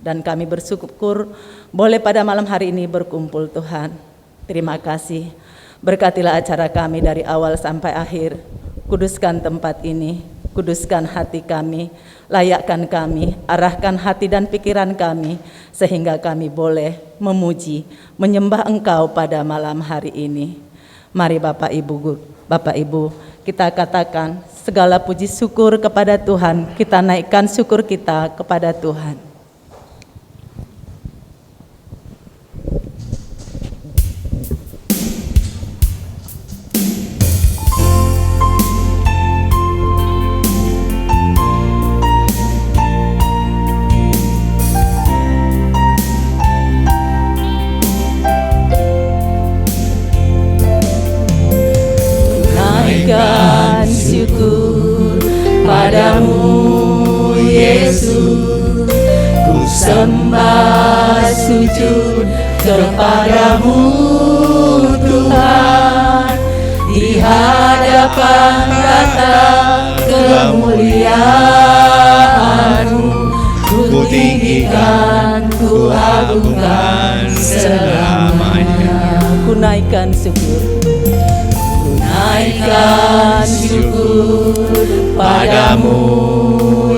Dan kami bersyukur boleh pada malam hari ini berkumpul Tuhan. Terima kasih. Berkatilah acara kami dari awal sampai akhir. Kuduskan tempat ini, kuduskan hati kami, layakkan kami, arahkan hati dan pikiran kami, sehingga kami boleh memuji, menyembah Engkau pada malam hari ini. Mari Bapak Ibu, kita katakan segala puji syukur kepada Tuhan, kita naikkan syukur kita kepada Tuhan. Naikkan syukur padamu Yesus, ku sembah sujud kepadamu Tuhan, di hadapan tata kemuliaan-Mu, ku tinggikan, ku agungkan selamanya. Ku naikkan syukur, naikkan syukur padamu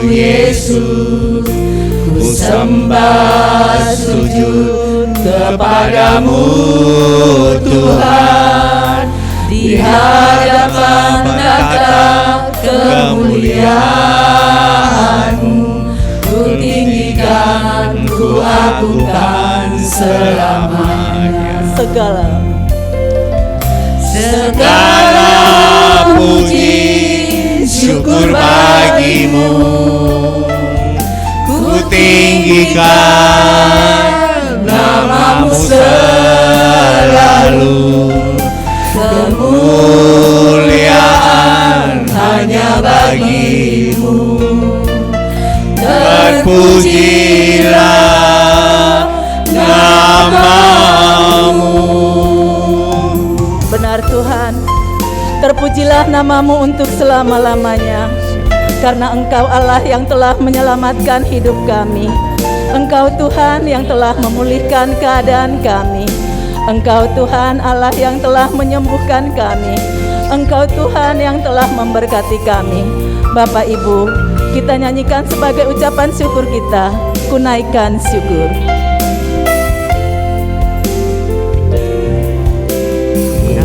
Yesus, ku sembah sujud kepadamu Tuhan, di hadapan tata kemuliaan-Mu, ku tinggikan, ku agungkan selamanya. Segala puji syukur bagimu, ku tinggikan nama-Mu selalu. Kemuliaan hanya bagi-Mu, terpujilah nama-Mu. Benar Tuhan, terpujilah nama-Mu untuk selama-lamanya, karena Engkau Allah yang telah menyelamatkan hidup kami. Engkau Tuhan yang telah memulihkan keadaan kami. Engkau Tuhan Allah yang telah menyembuhkan kami. Engkau Tuhan yang telah memberkati kami. Bapak Ibu, kita nyanyikan sebagai ucapan syukur kita. Ku naikkan syukur.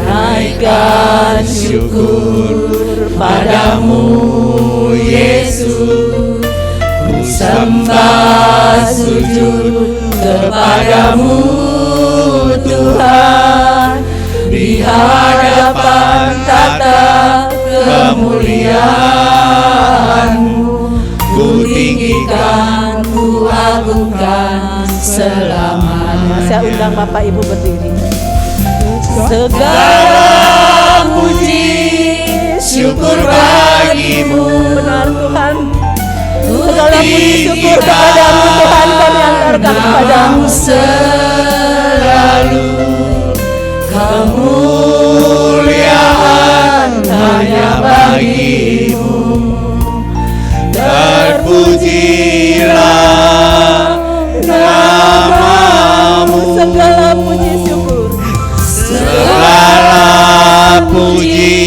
Naikkan syukur padamu Yesus, ku sembah sujud kepadamu Tuhan, di hadapan tata kemuliaan-Mu, ku tinggikan, ku agungkan selamanya. Saya undang Bapak Ibu berdiri. Segala puji syukur bagi-Mu. Benar Tuhan, segala puji syukur kepadamu Tuhan, kami antarkan kepadamu selalu. Kemuliaan hanya bagi-Mu, terpujilah nama-Mu. Segala puji syukur, segala puji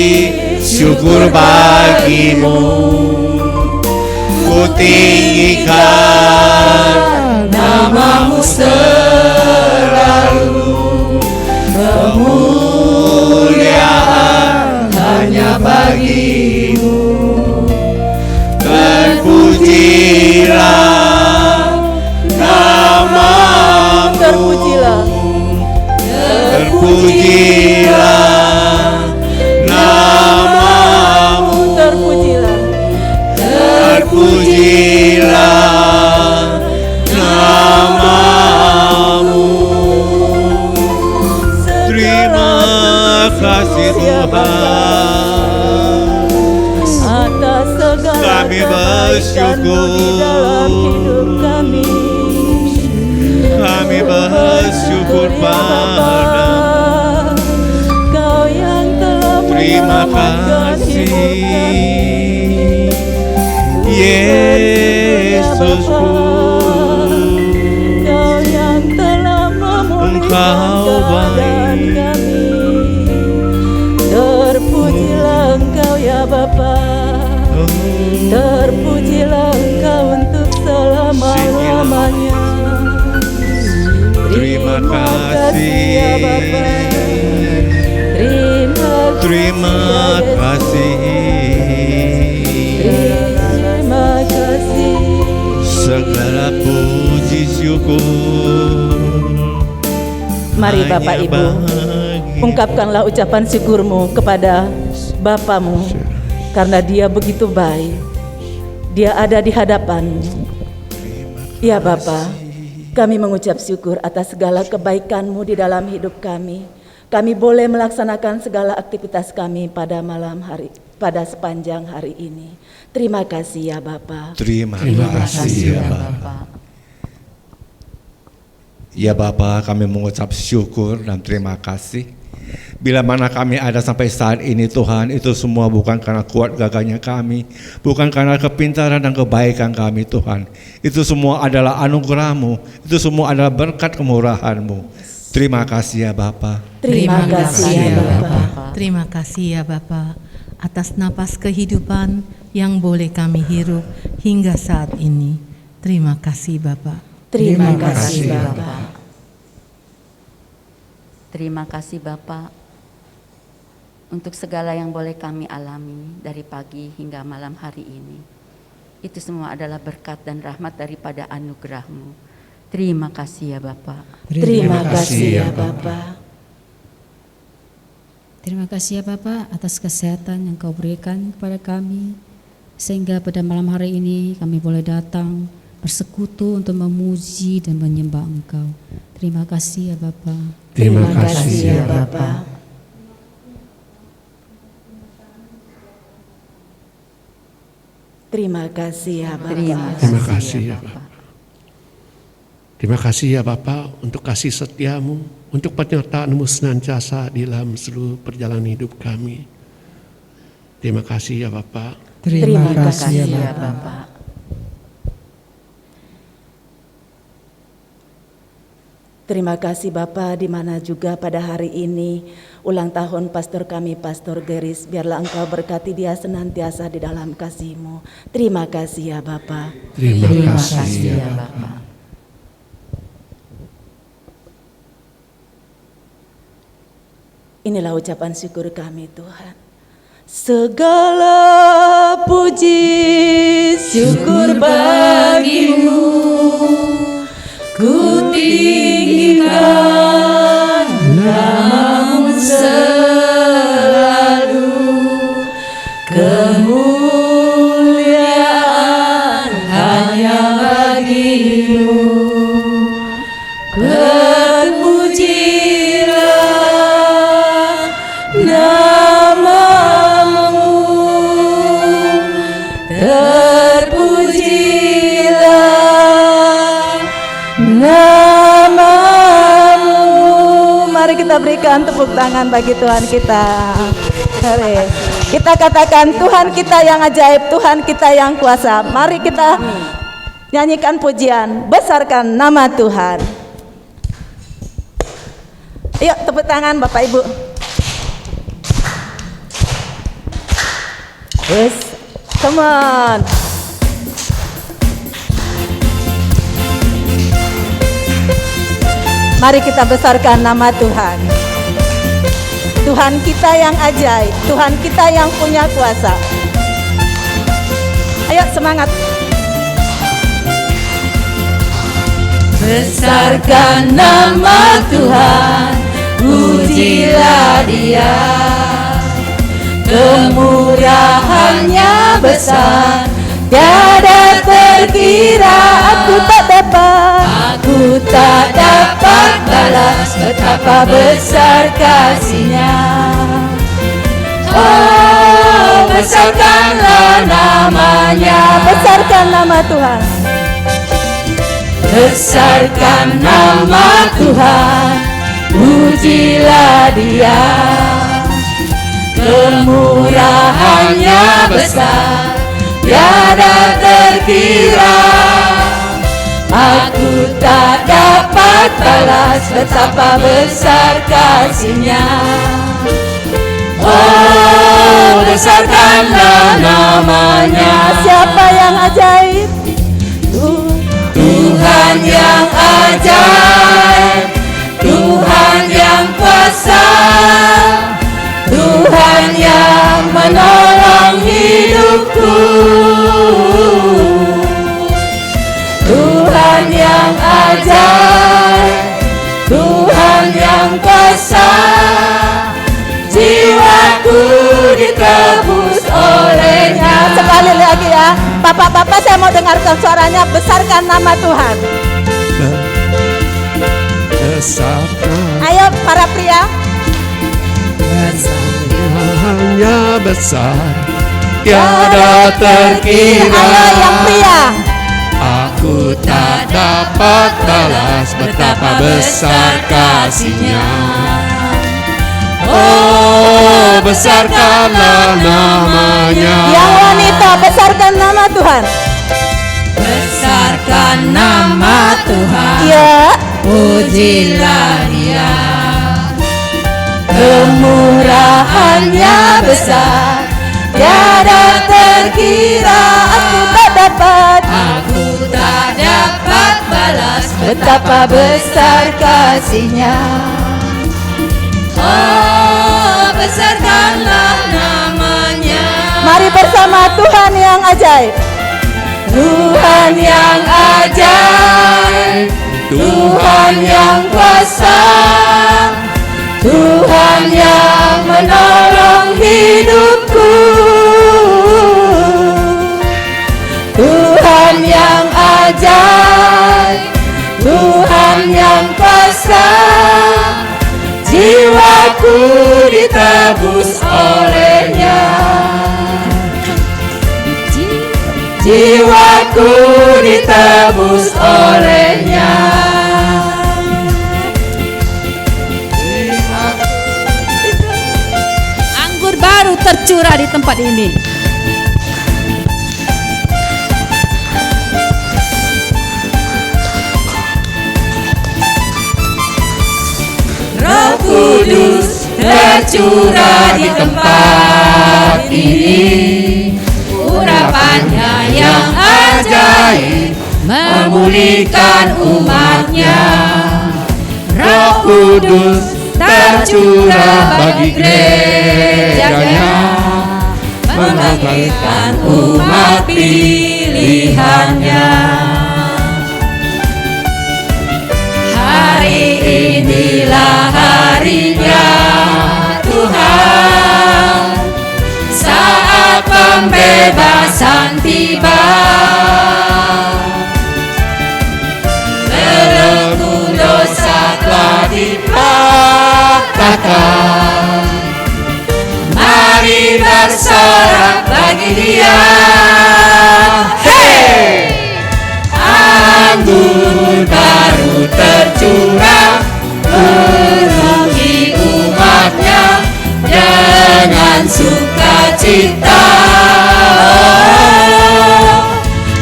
syukur bagi-Mu, ku tinggikan nama-Mu selalu. Kemuliaan hanya bagi-Mu, terpujilah nama-Mu. Terpujilah, terpujilah nama-Mu. Terpujilah, terpujilah nama-Mu. Terima kasih Tuhan atas segala kami bersyukur di dalam hidup kami. Kami bersyukur pada Kau yang telah Terima kasih Yesusku. Engkau keadaan baik. kami. Terpujilah Engkau ya Bapa, terpujilah Engkau untuk selama-lamanya. Terima kasih ya Bapa, Terima kasih. terima kasih. Segala puji syukur. Mari Bapak hanya Ibu, bagi- ungkapkanlah ucapan syukurmu kepada Bapamu, karena Dia begitu baik. Dia ada di hadapanmu. Ya Bapa, kami mengucap syukur atas segala kebaikan-Mu di dalam hidup kami. Kami boleh melaksanakan segala aktivitas kami pada malam hari, pada sepanjang hari ini. Terima kasih ya Bapa. Terima kasih ya Bapa. Ya Bapa, kami mengucap syukur dan terima kasih. Bila mana kami ada sampai saat ini Tuhan, itu semua bukan karena kuat gagahnya kami, bukan karena kepintaran dan kebaikan kami Tuhan. Itu semua adalah anugerah-Mu, itu semua adalah berkat kemurahan-Mu. Terima kasih ya Bapa. Terima kasih ya Bapa. Terima kasih ya Bapa atas napas kehidupan yang boleh kami hirup hingga saat ini. Terima kasih Bapa. Terima kasih Bapa. Terima kasih Bapa untuk segala yang boleh kami alami dari pagi hingga malam hari ini. Itu semua adalah berkat dan rahmat daripada anugerah-Mu. Terima kasih ya Bapa. Terima kasih ya Bapa. Terima kasih ya Bapak atas kesehatan yang Kau berikan kepada kami, sehingga pada malam hari ini kami boleh datang bersekutu untuk memuji dan menyembah Engkau. Terima kasih ya Bapa. Terima kasih ya Bapa. Terima kasih ya Bapa. Terima kasih ya Bapa. Terima kasih ya Bapa untuk kasih setia-Mu, untuk penyertaan-Mu senantiasa di dalam seluruh perjalanan hidup kami. Terima kasih ya Bapa. Terima kasih ya Bapa. Terima kasih Bapa, di mana juga pada hari ini ulang tahun pastor kami, Pastor Geris. Biarlah Engkau berkati dia senantiasa di dalam kasih-Mu. Terima kasih ya Bapa. Terima kasih ya Bapa. Inilah ucapan syukur kami Tuhan. Segala puji syukur bagi-Mu, ku tinggikan nama-Mu selalu, kemuliaan hanya bagi-Mu. Terpujilah nama-Mu, terpujilah nama-Mu. Mari kita berikan tepuk tangan bagi Tuhan kita. Mari kita katakan, Tuhan kita yang ajaib, Tuhan kita yang kuasa. Mari kita nyanyikan pujian, besarkan nama Tuhan. Yuk tepuk tangan Bapak Ibu. Yes, come on. Mari kita besarkan nama Tuhan. Tuhan kita yang ajaib, Tuhan kita yang punya kuasa. Ayo semangat. Besarkan nama Tuhan, pujilah Dia. Kemurahannya besar, tiada terkira. Aku tak dapat balas betapa besar kasih-Nya. Oh, besarkanlah namanya, besarkan nama Tuhan. Besarkan nama Tuhan, pujilah Dia. Kemurahannya besar, tiada terkira. Aku tak dapat dapat balas betapa besar kasih-Nya. Oh, besarkanlah namanya. Siapa yang ajaib? Tuhan yang ajaib, Tuhan yang kuasa, Tuhan yang menolong hidupku, Tuhan yang ajaib, Tuhan yang kuasa, jiwaku ditebus oleh-Nya. Sekali lagi ya, Bapak-bapak saya mau dengarkan suaranya, besarkan nama Tuhan. Besarkan Ayo para pria. hanya besar, tiada terkira. Ayo yang pria. Aku tak dapat balas betapa besar kasih-Nya. Oh, besarkanlah namanya. Yang wanita, besarkan nama Tuhan. Besarkan nama Tuhan, Ya, pujilah Dia. kemurahan-Nya besar, tiada terkira. Aku tak dapat, Aku tak dapat balas betapa besar kasih-Nya. Oh, besarkanlah namanya. Mari bersama Tuhan yang ajaib. Tuhan yang ajaib, Tuhan yang kuasa, Tuhan yang menolong hidupku, Tuhan yang ajaib, Tuhan yang kuasa, jiwaku ditebus oleh-Nya. Jiwaku ditebus oleh-Nya. Anggur baru tercurah di tempat ini. Roh Kudus tercurah di tempat ini. Urapannya yang ajaib memulihkan umatnya. Roh Kudus tercurah bagi gerejanya, membangkitkan umat pilihannya. Hari inilah harinya Tuhan, saat pembebasan tiba. Belenggu dosa telah dipatahkan. Mari bersorak bagi Dia. Hey! Anggur baru tercurah, penuhi umatnya dengan sukacita.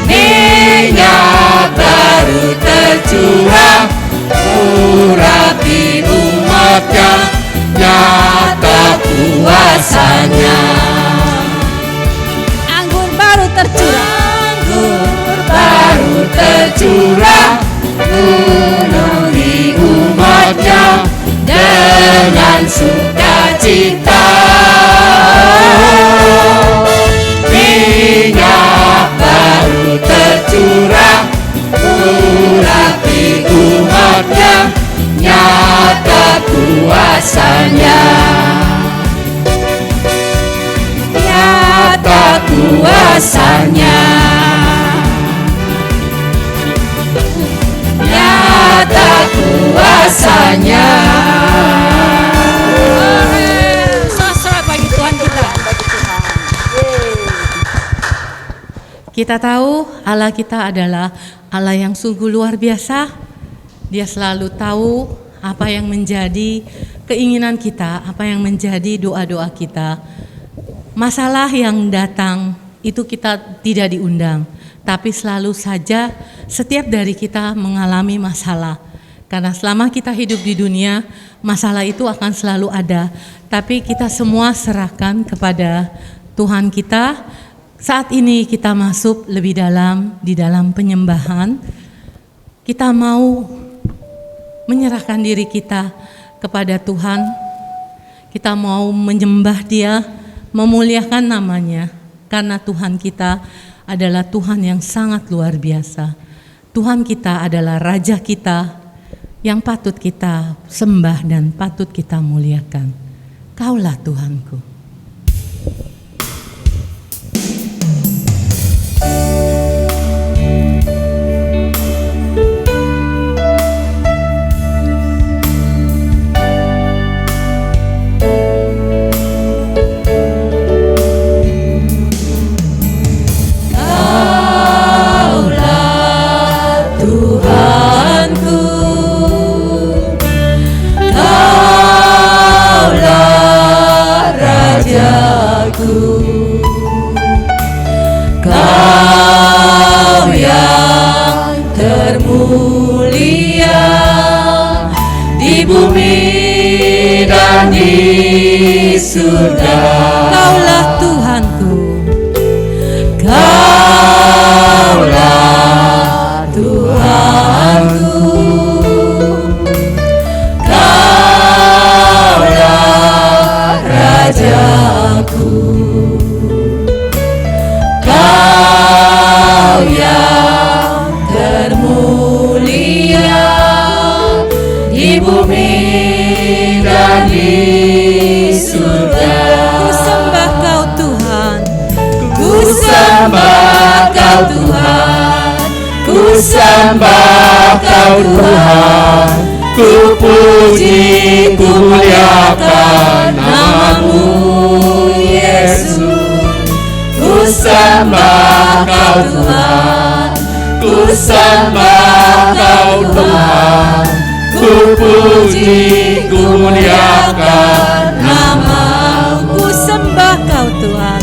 Minyak baru tercurah, urapi umatnya, nyata kuasanya. Anggur baru tercurah, anggur baru tercurah, penuhi umatnya dengan sukacita. Minyak baru tercurah, urapi umatnya, nyata kuasanya. Nyata kuasanya. Nyata kuasanya. Sosok bagi Tuhan kita. Kita tahu Allah kita adalah Allah yang sungguh luar biasa. Dia selalu tahu apa yang menjadi keinginan kita, apa yang menjadi doa-doa kita. Masalah yang datang itu kita tidak diundang, tapi selalu saja setiap dari kita mengalami masalah. Karena selama kita hidup di dunia, masalah itu akan selalu ada. Tapi kita semua serahkan kepada Tuhan kita. Saat ini kita masuk lebih dalam di dalam penyembahan. Kita mau menyerahkan diri kita kepada Tuhan. Kita mau menyembah Dia, memuliakan namanya. Karena Tuhan kita adalah Tuhan yang sangat luar biasa. Tuhan kita adalah Raja kita yang patut kita sembah dan patut kita muliakan. Kaulah Tuhanku. Kau yang termulia di bumi dan di surga. Kaulah Tuhanku. Kaulah Tuhanku. Kaulah Rajaku. Kau yang termulia di bumi dan di surga. Ku sembah Kau Tuhan. Ku sembah Kau Tuhan. Ku sembah Kau Tuhan. Ku puji, ku muliakan nama-Mu Yesus. Ku sembah Kau Tuhan, ku sembah Kau Tuhan, ku puji, ku muliakan nama-Mu. Ku sembah Kau Tuhan.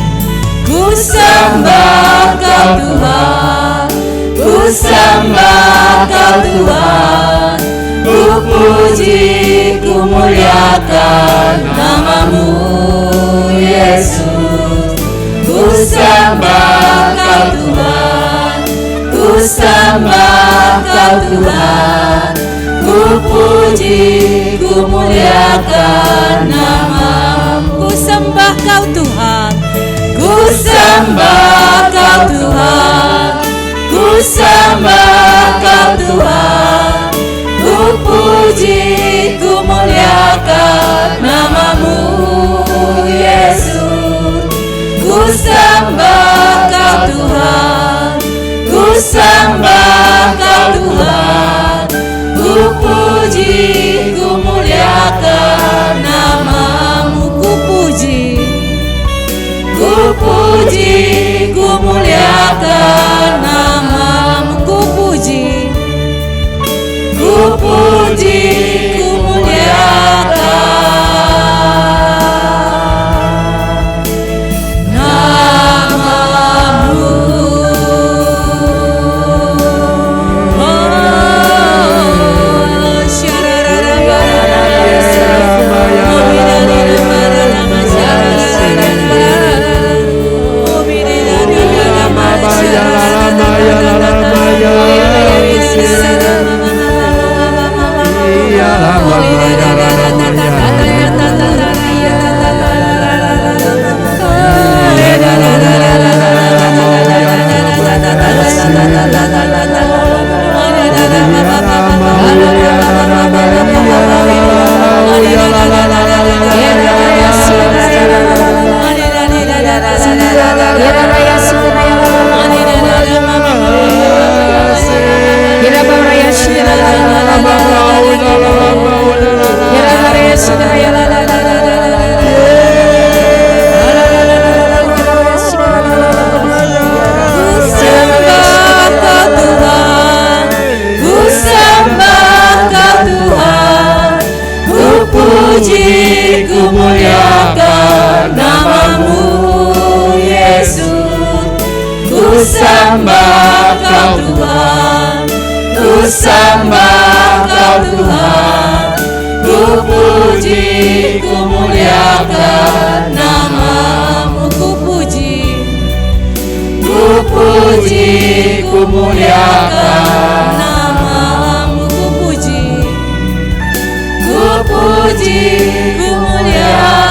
Ku sembah Kau Tuhan, ku sembah Kau Tuhan, ku puji, ku muliakan nama-Mu Yesus. Ku sembah Kau Tuhan, ku sembah Kau Tuhan, ku puji, ku muliakan nama-Mu. Ku sembah Kau Tuhan. Ku sembah Kau Tuhan, ku sembah Kau Tuhan, ku puji, ku muliakan nama-Mu Yesus. Ku sembah Kau Tuhan, ku sembah Kau Tuhan, ku puji, ku muliakan nama-Mu. Ku puji, ku puji, ku muliakan nama-Mu. Ku puji, ku puji, ku muliakan sembah Kau Tuhan, ku sembah Kau Tuhan, ku puji, ku muliakan namamu. Ku puji, Ku puji, ku muliakan namamu. Ku puji, Ku puji, ku muliakan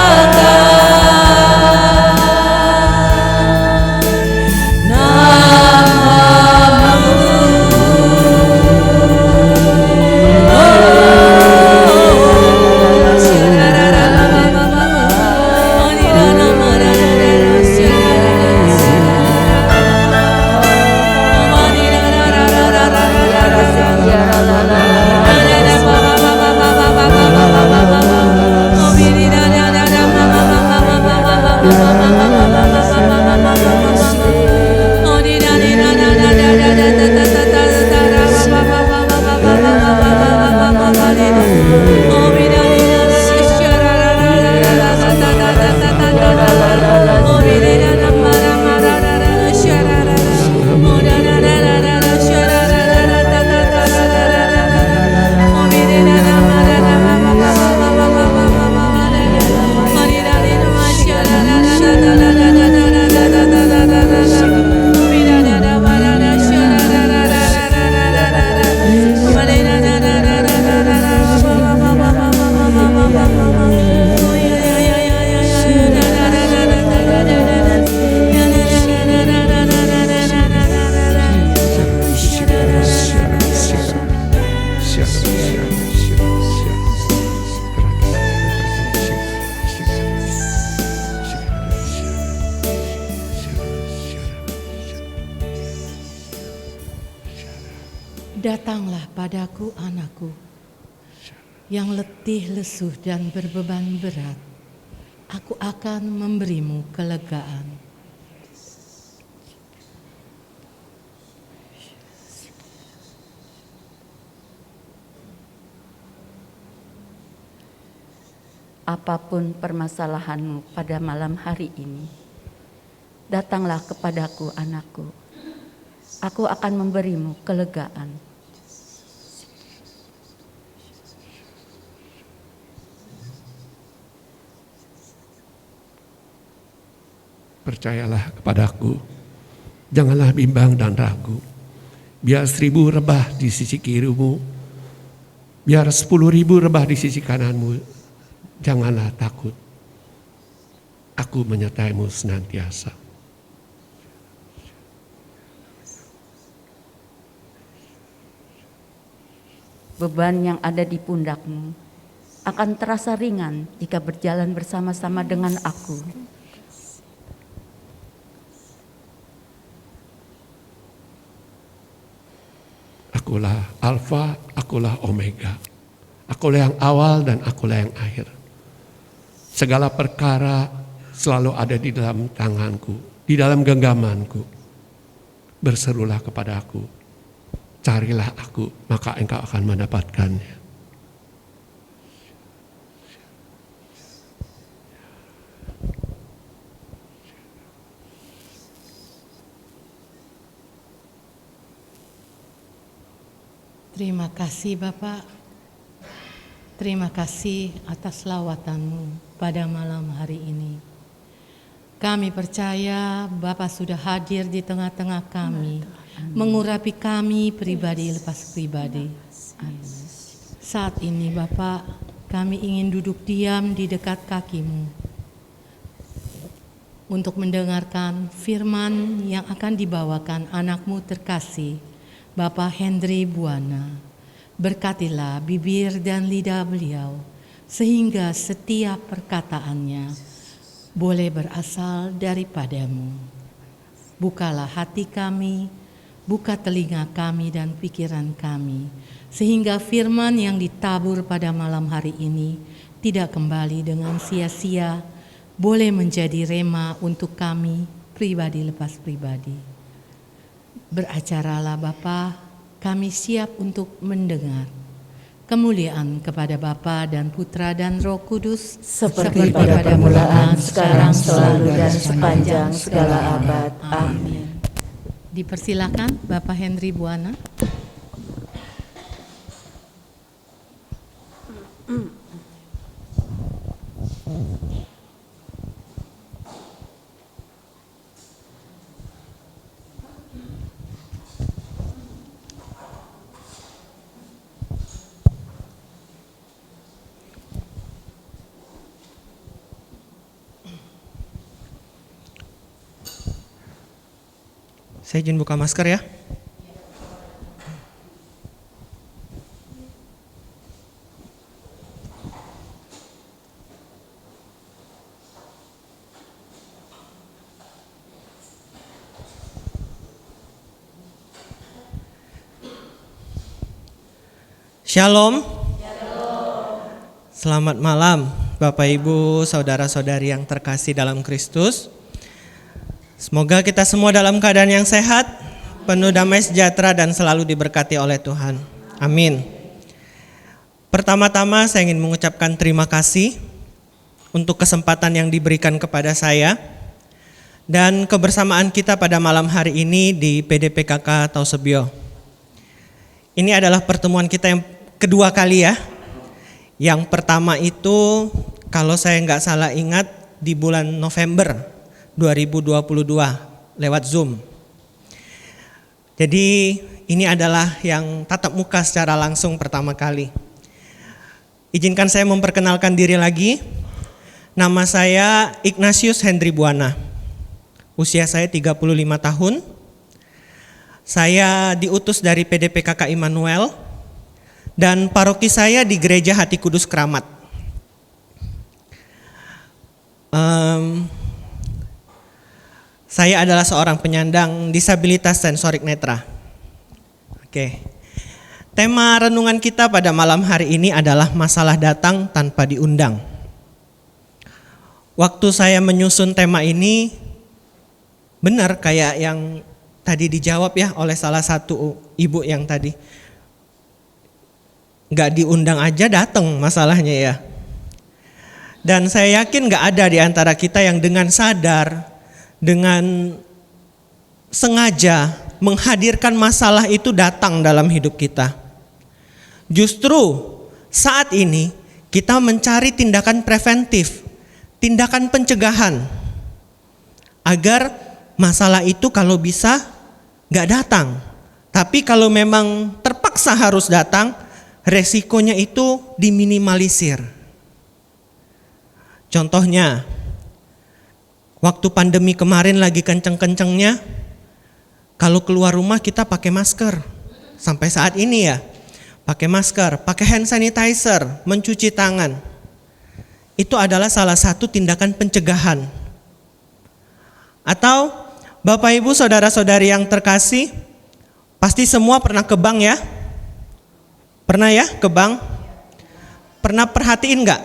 Datanglah padaku anakku, yang letih, lesuh dan berbeban berat. Aku akan memberimu kelegaan. Apapun permasalahanmu pada malam hari ini, datanglah kepadaku anakku. Aku akan memberimu kelegaan. Percayalah kepadaku, janganlah bimbang dan ragu. Biar 1000 rebah di sisi kirimu, biar 10.000 rebah di sisi kananmu, janganlah takut. Aku menyertaimu senantiasa. Beban yang ada di pundakmu akan terasa ringan jika berjalan bersama-sama dengan aku. Akulah Alfa, akulah Omega. Akulah yang awal dan akulah yang akhir. Segala perkara selalu ada di dalam tanganku, di dalam genggamanku. Berserulah kepada aku, carilah aku, maka engkau akan mendapatkannya. Terima kasih Bapak. Terima kasih atas lawatanmu pada malam hari ini. Kami percaya Bapak sudah hadir di tengah-tengah kami, mengurapi kami pribadi lepas pribadi. Saat ini Bapak, kami ingin duduk diam di dekat kaki-Mu untuk mendengarkan firman yang akan dibawakan anak-Mu terkasih, Bapak Hendry Buana. Berkatilah bibir dan lidah beliau, sehingga setiap perkataannya boleh berasal daripada-Mu. Bukalah hati kami, buka telinga kami dan pikiran kami, sehingga firman yang ditabur pada malam hari ini tidak kembali dengan sia-sia, boleh menjadi rema untuk kami pribadi lepas pribadi. Beracaralah Bapa, kami siap untuk mendengar. Kemuliaan kepada Bapa dan Putra dan Roh Kudus, seperti pada permulaan, sekarang, selalu, dan sepanjang segala abad. Amin. Dipersilakan Bapak Hendry Buana. Saya izin buka masker ya. Shalom. Selamat malam Bapak Ibu, saudara-saudari yang terkasih dalam Kristus. Semoga kita semua dalam keadaan yang sehat, penuh damai sejahtera dan selalu diberkati oleh Tuhan. Amin. Pertama-tama saya ingin mengucapkan terima kasih untuk kesempatan yang diberikan kepada saya dan kebersamaan kita pada malam hari ini di PDPKK Tausebio. Ini adalah pertemuan kita yang kedua kali ya. Yang pertama itu kalau saya nggak salah ingat di bulan November 2022 lewat Zoom. Jadi ini adalah yang tatap muka secara langsung pertama kali. Izinkan saya memperkenalkan diri lagi. Nama saya Ignatius Hendry Buana. Usia saya 35 tahun. Saya diutus dari PDPKK Immanuel dan paroki saya di Gereja Hati Kudus Kramat. Saya adalah seorang penyandang disabilitas sensorik netra. Oke. Tema renungan kita pada malam hari ini adalah masalah datang tanpa diundang. Waktu saya menyusun tema ini, benar kayak yang tadi dijawab ya oleh salah satu ibu yang tadi. Nggak diundang aja datang masalahnya ya. Dan saya yakin nggak ada di antara kita yang dengan sadar, dengan sengaja menghadirkan masalah itu datang dalam hidup kita. Justru saat ini kita mencari tindakan preventif, tindakan pencegahan agar masalah itu kalau bisa gak datang. Tapi kalau memang terpaksa harus datang, resikonya itu diminimalisir. Contohnya, waktu pandemi kemarin lagi kenceng-kencengnya, kalau keluar rumah kita pakai masker. Sampai saat ini ya, pakai masker, pakai hand sanitizer, mencuci tangan. Itu adalah salah satu tindakan pencegahan. Atau Bapak Ibu saudara-saudari yang terkasih, pasti semua pernah ke bank ya? Pernah ya ke bank? Pernah perhatiin enggak?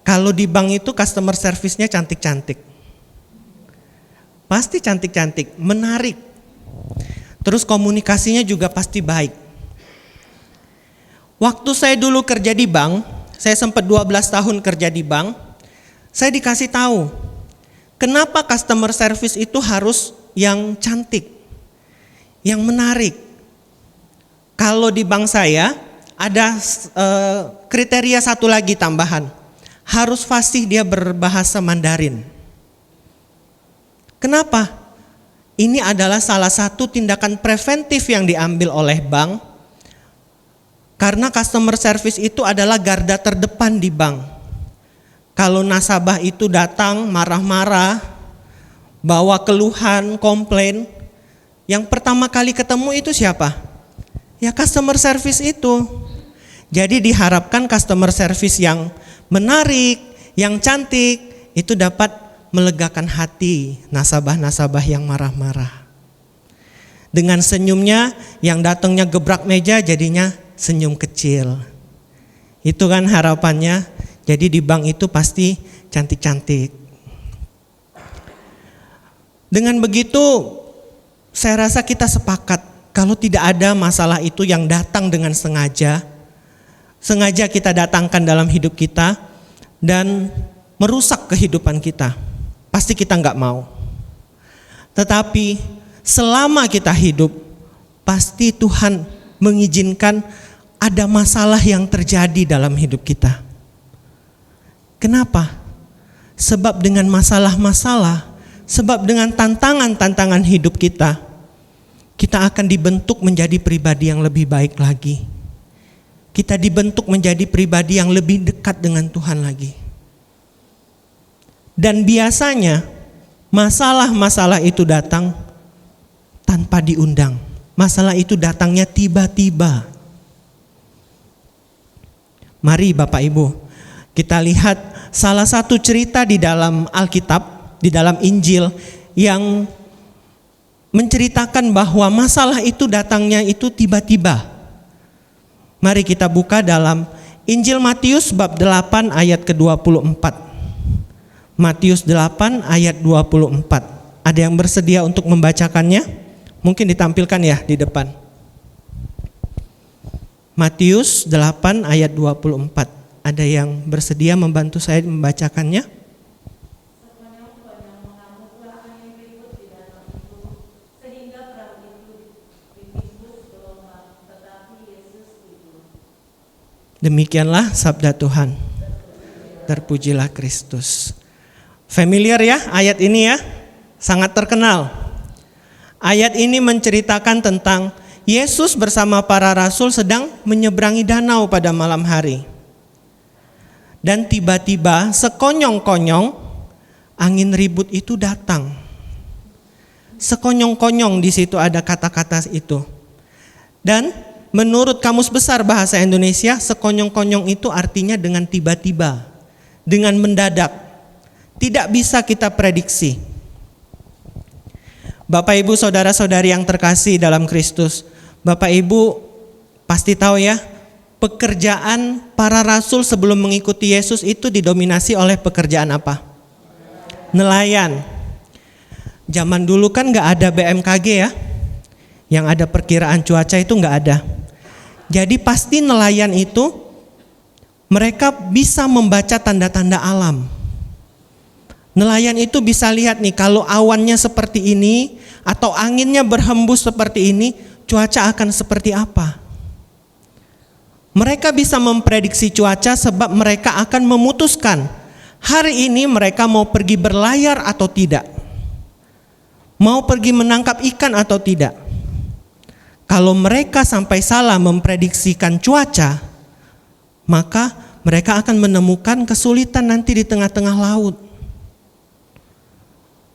Kalau di bank itu customer service-nya cantik-cantik. Pasti cantik-cantik, menarik. Terus komunikasinya juga pasti baik. Waktu saya dulu kerja di bank, saya sempat 12 tahun kerja di bank, saya dikasih tahu, kenapa customer service itu harus yang cantik, yang menarik. Kalau di bank saya ada kriteria satu lagi tambahan, harus fasih dia berbahasa Mandarin. Kenapa? Ini adalah salah satu tindakan preventif yang diambil oleh bank. Karena customer service itu adalah garda terdepan di bank. Kalau nasabah itu datang marah-marah, bawa keluhan, komplain, yang pertama kali ketemu itu siapa? Ya customer service itu. Jadi diharapkan customer service yang menarik, yang cantik, itu dapat melegakan hati nasabah-nasabah yang marah-marah. Dengan senyumnya yang datangnya gebrak meja jadinya senyum kecil. Itu kan harapannya. Jadi di bank itu pasti cantik-cantik. Dengan begitu saya rasa kita sepakat kalau tidak ada masalah itu yang datang dengan sengaja kita datangkan dalam hidup kita dan merusak kehidupan kita. Pasti kita nggak mau. Tetapi selama kita hidup, pasti Tuhan mengizinkan ada masalah yang terjadi dalam hidup kita. Kenapa? Sebab dengan masalah-masalah, sebab dengan tantangan-tantangan hidup kita akan dibentuk menjadi pribadi yang lebih baik lagi. Kita dibentuk menjadi pribadi yang lebih dekat dengan Tuhan lagi. Dan biasanya masalah-masalah itu datang tanpa diundang. Masalah itu datangnya tiba-tiba. Mari Bapak Ibu, kita lihat salah satu cerita di dalam Alkitab, di dalam Injil yang menceritakan bahwa masalah itu datangnya itu tiba-tiba. Mari kita buka dalam Injil Matius bab 8 ayat ke-24. Matius 8 ayat 24. Ada yang bersedia untuk membacakannya? Mungkin ditampilkan ya di depan. Matius 8 ayat 24. Ada yang bersedia membantu saya membacakannya? Demikianlah sabda Tuhan. Terpujilah Kristus. Familiar ya ayat ini ya? Sangat terkenal. Ayat ini menceritakan tentang Yesus bersama para rasul sedang menyeberangi danau pada malam hari. Dan tiba-tiba sekonyong-konyong angin ribut itu datang. Sekonyong-konyong di situ ada kata-kata itu. Dan menurut Kamus Besar Bahasa Indonesia, sekonyong-konyong itu artinya dengan tiba-tiba, dengan mendadak. Tidak bisa kita prediksi. Bapak Ibu saudara-saudari yang terkasih dalam Kristus, Bapak Ibu pasti tahu ya, pekerjaan para rasul sebelum mengikuti Yesus itu didominasi oleh pekerjaan apa? Nelayan. Zaman dulu kan gak ada BMKG ya, yang ada perkiraan cuaca itu gak ada. Jadi pasti nelayan itu mereka bisa membaca tanda-tanda alam. Nelayan itu bisa lihat nih kalau awannya seperti ini atau anginnya berhembus seperti ini, cuaca akan seperti apa. Mereka bisa memprediksi cuaca sebab mereka akan memutuskan hari ini mereka mau pergi berlayar atau tidak. Mau pergi menangkap ikan atau tidak. Kalau mereka sampai salah memprediksikan cuaca, maka mereka akan menemukan kesulitan nanti di tengah-tengah laut.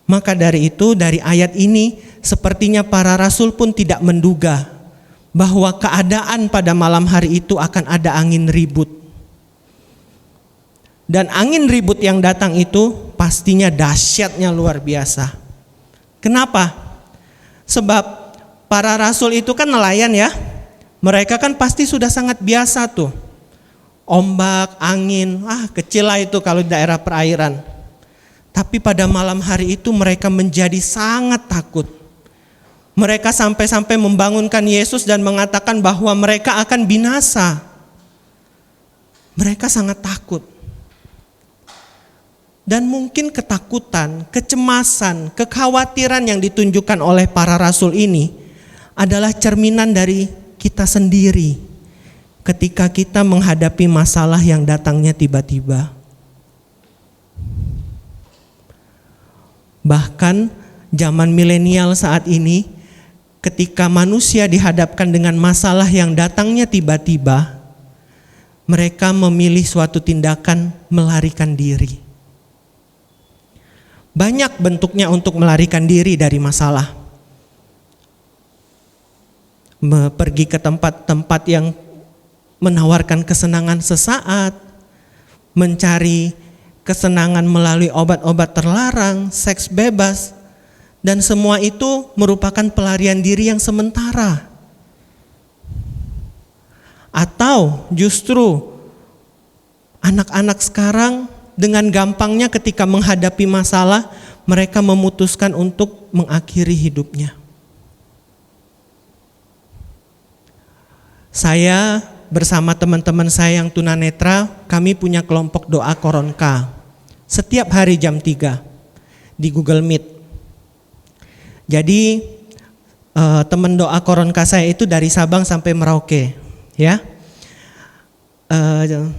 Maka dari itu, dari ayat ini, sepertinya para rasul pun tidak menduga bahwa keadaan pada malam hari itu akan ada angin ribut. Dan angin ribut yang datang itu pastinya dahsyatnya luar biasa. Kenapa? Sebab para rasul itu kan nelayan ya. Mereka kan pasti sudah sangat biasa tuh. Ombak, angin, kecil lah itu kalau di daerah perairan. Tapi pada malam hari itu mereka menjadi sangat takut. Mereka sampai-sampai membangunkan Yesus dan mengatakan bahwa mereka akan binasa. Mereka sangat takut. Dan mungkin ketakutan, kecemasan, kekhawatiran yang ditunjukkan oleh para rasul ini adalah cerminan dari kita sendiri ketika kita menghadapi masalah yang datangnya tiba-tiba. Bahkan zaman milenial saat ini, ketika manusia dihadapkan dengan masalah yang datangnya tiba-tiba, mereka memilih suatu tindakan melarikan diri. Banyak bentuknya untuk melarikan diri dari masalah. Pergi ke tempat-tempat yang menawarkan kesenangan sesaat, mencari kesenangan melalui obat-obat terlarang, seks bebas, dan semua itu merupakan pelarian diri yang sementara. Atau justru anak-anak sekarang dengan gampangnya ketika menghadapi masalah, mereka memutuskan untuk mengakhiri hidupnya. Saya bersama teman-teman saya yang tunanetra, kami punya kelompok doa Koronka. Setiap hari jam 3 di Google Meet. Jadi teman doa Koronka saya itu dari Sabang sampai Merauke, ya.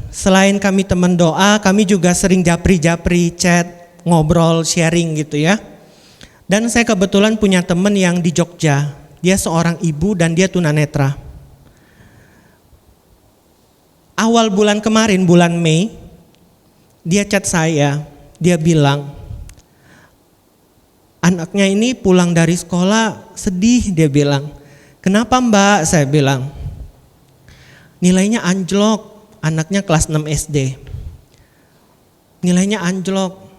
Selain kami teman doa, kami juga sering japri-japri, chat, ngobrol, sharing gitu ya. Dan saya kebetulan punya teman yang di Jogja. Dia seorang ibu dan dia tunanetra. Awal bulan kemarin, bulan Mei, dia chat saya. Dia bilang, anaknya ini pulang dari sekolah sedih, dia bilang. Kenapa Mbak? Saya bilang, nilainya anjlok, anaknya kelas 6 SD. Nilainya anjlok.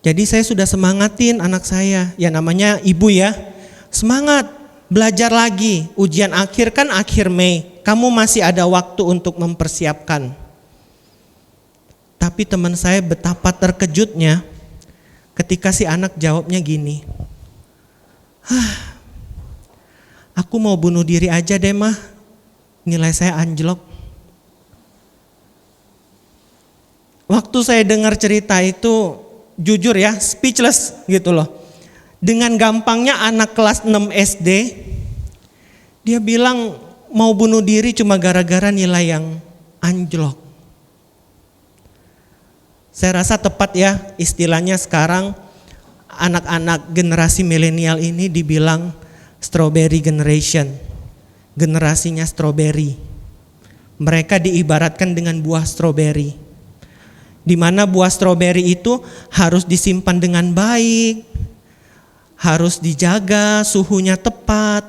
Jadi saya sudah semangatin anak saya, ya namanya ibu ya. Semangat, belajar lagi. Ujian akhir kan akhir Mei, kamu masih ada waktu untuk mempersiapkan. Tapi teman saya betapa terkejutnya ketika si anak jawabnya gini, aku mau bunuh diri aja deh mah, nilai saya anjlok. Waktu saya dengar cerita itu, jujur ya, speechless gitu loh. Dengan gampangnya anak kelas 6 SD, dia bilang mau bunuh diri cuma gara-gara nilai yang anjlok. Saya rasa tepat ya istilahnya sekarang anak-anak generasi milenial ini dibilang strawberry generation. Generasinya strawberry. Mereka diibaratkan dengan buah strawberry. Di mana buah stroberi itu harus disimpan dengan baik, harus dijaga suhunya tepat,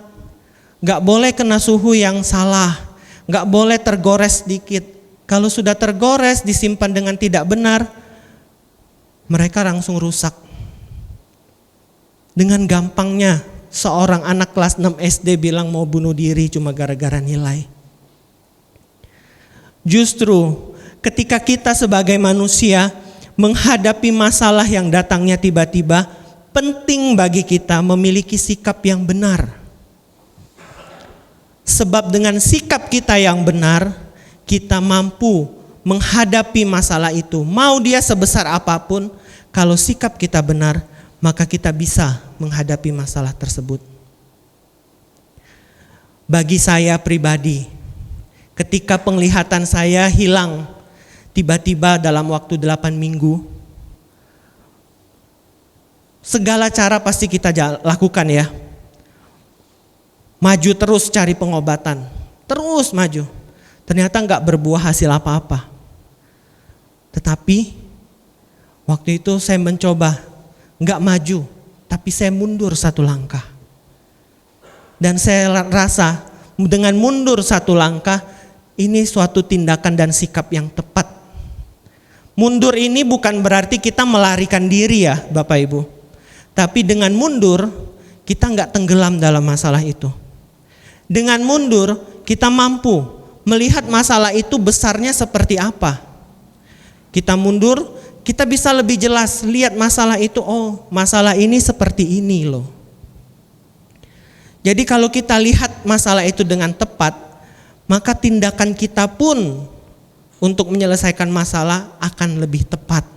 gak boleh kena suhu yang salah, gak boleh tergores sedikit. Kalau sudah tergores disimpan dengan tidak benar, mereka langsung rusak. Dengan gampangnya seorang anak kelas 6 SD bilang mau bunuh diri cuma gara-gara nilai. Justru ketika kita sebagai manusia menghadapi masalah yang datangnya tiba-tiba, penting bagi kita memiliki sikap yang benar. Sebab dengan sikap kita yang benar, kita mampu menghadapi masalah itu. Mau dia sebesar apapun, kalau sikap kita benar, maka kita bisa menghadapi masalah tersebut. Bagi saya pribadi, ketika penglihatan saya hilang tiba-tiba dalam waktu 8 minggu, segala cara pasti kita lakukan ya. Maju terus cari pengobatan, terus maju. Ternyata gak berbuah hasil apa-apa. Tetapi waktu itu saya mencoba gak maju, tapi saya mundur 1 langkah. Dan saya rasa dengan mundur 1 langkah, ini suatu tindakan dan sikap yang tepat. Mundur ini bukan berarti kita melarikan diri ya Bapak Ibu. Tapi dengan mundur kita nggak tenggelam dalam masalah itu. Dengan mundur kita mampu melihat masalah itu besarnya seperti apa. Kita mundur, kita bisa lebih jelas lihat masalah itu, oh masalah ini seperti ini loh. Jadi kalau kita lihat masalah itu dengan tepat, maka tindakan kita pun untuk menyelesaikan masalah akan lebih tepat.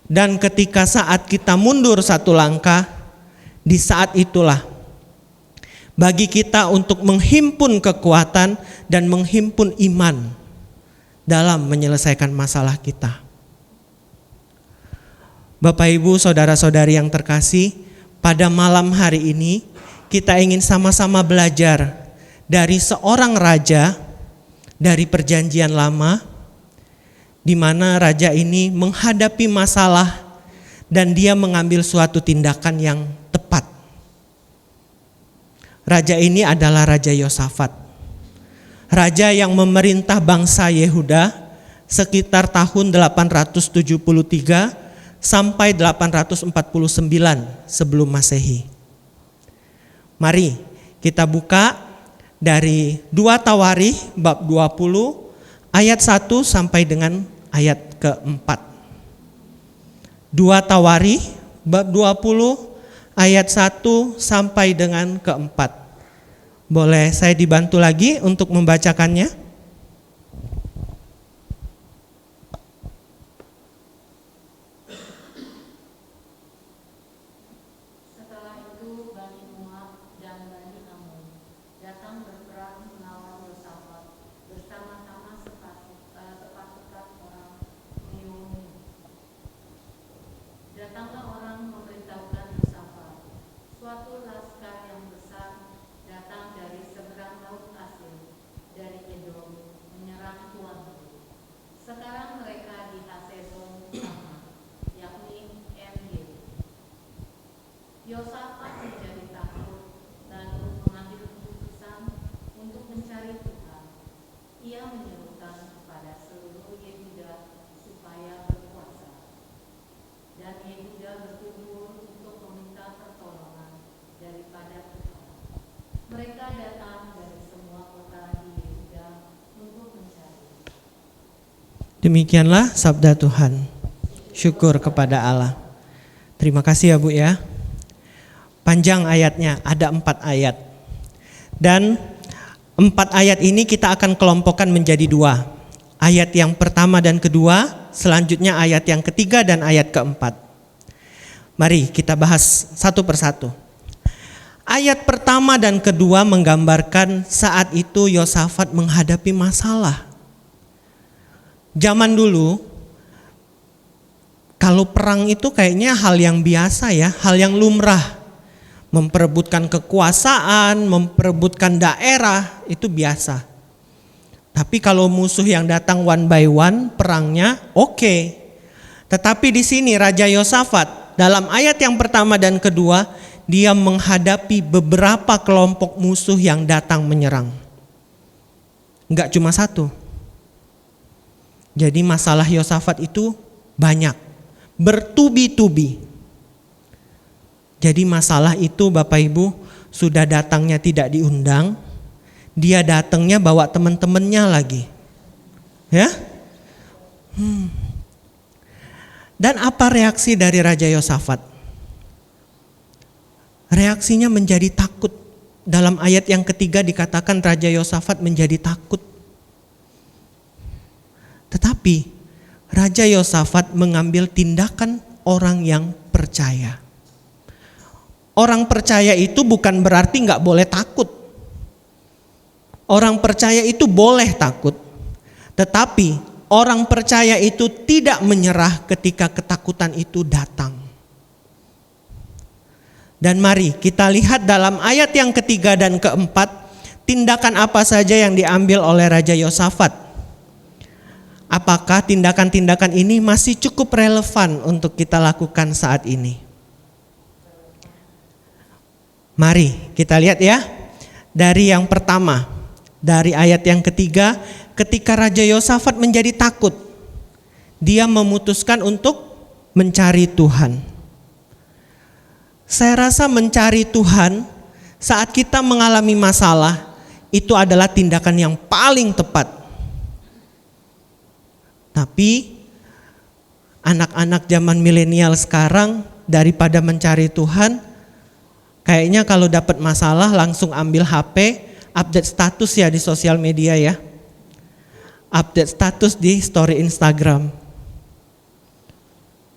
Dan ketika saat kita mundur 1 langkah, di saat itulah bagi kita untuk menghimpun kekuatan dan menghimpun iman dalam menyelesaikan masalah kita. Bapak Ibu, saudara-saudari yang terkasih, pada malam hari ini kita ingin sama-sama belajar dari seorang raja dari Perjanjian Lama, di mana raja ini menghadapi masalah dan dia mengambil suatu tindakan yang tepat. Raja ini adalah Raja Yosafat. Raja yang memerintah bangsa Yehuda sekitar tahun 873 sampai 849 sebelum Masehi. Mari kita buka dari 2 Tawarikh bab 20 ayat 1 sampai dengan ayat ke-4. 2 Tawarikh bab 20 ayat 1 sampai dengan ke-4. Boleh saya dibantu lagi untuk membacakannya? Setelah itu Bani Moab dan Bani Ammon datang berperang melawan Yosafat Demikianlah sabda Tuhan. Syukur kepada Allah. Terima kasih ya Bu ya. Panjang ayatnya, ada 4 ayat. Dan 4 ayat ini kita akan kelompokkan menjadi 2. Ayat yang pertama dan kedua, selanjutnya ayat yang ketiga dan ayat keempat. Mari kita bahas satu persatu. Ayat pertama dan kedua menggambarkan saat itu Yosafat menghadapi masalah. Zaman dulu, kalau perang itu kayaknya hal yang biasa ya, hal yang lumrah. Memperebutkan kekuasaan, memperebutkan daerah, itu biasa. Tapi kalau musuh yang datang one by one, perangnya oke. Tetapi di sini Raja Yosafat, dalam ayat yang pertama dan kedua, dia menghadapi beberapa kelompok musuh yang datang menyerang. Enggak cuma satu. Jadi masalah Yosafat itu banyak, bertubi-tubi. Jadi masalah itu Bapak Ibu sudah datangnya tidak diundang, dia datangnya bawa teman-temannya lagi. Ya? Dan apa reaksi dari Raja Yosafat? Reaksinya menjadi takut. Dalam ayat yang ketiga dikatakan Raja Yosafat menjadi takut. Tetapi Raja Yosafat mengambil tindakan orang yang percaya. Orang percaya itu bukan berarti nggak boleh takut. Orang percaya itu boleh takut. Tetapi orang percaya itu tidak menyerah ketika ketakutan itu datang. Dan mari kita lihat dalam ayat yang ketiga dan keempat, tindakan apa saja yang diambil oleh Raja Yosafat. Apakah tindakan-tindakan ini masih cukup relevan untuk kita lakukan saat ini? Mari kita lihat ya. Dari yang pertama, dari ayat yang ketiga, ketika Raja Yosafat menjadi takut, dia memutuskan untuk mencari Tuhan. Saya rasa mencari Tuhan saat kita mengalami masalah itu adalah tindakan yang paling tepat. Tapi anak-anak zaman milenial sekarang daripada mencari Tuhan, kayaknya kalau dapat masalah langsung ambil HP, update status ya di sosial media ya. Update status di story Instagram.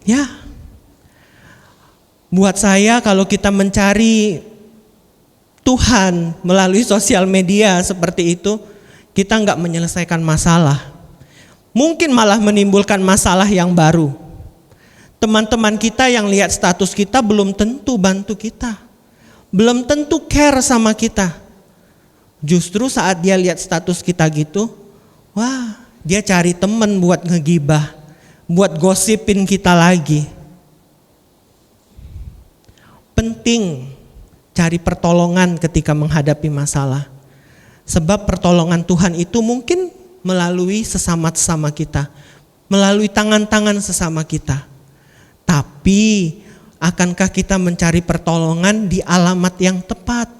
Ya. Buat saya kalau kita mencari Tuhan melalui sosial media seperti itu, kita nggak menyelesaikan masalah. Mungkin malah menimbulkan masalah yang baru. Teman-teman kita yang lihat status kita belum tentu bantu kita. Belum tentu care sama kita. Justru saat dia lihat status kita gitu, wah, dia cari teman buat ngegibah, buat gosipin kita lagi. Penting cari pertolongan ketika menghadapi masalah. Sebab pertolongan Tuhan itu mungkin melalui sesama kita, melalui tangan-tangan sesama kita. Tapi akankah kita mencari pertolongan di alamat yang tepat?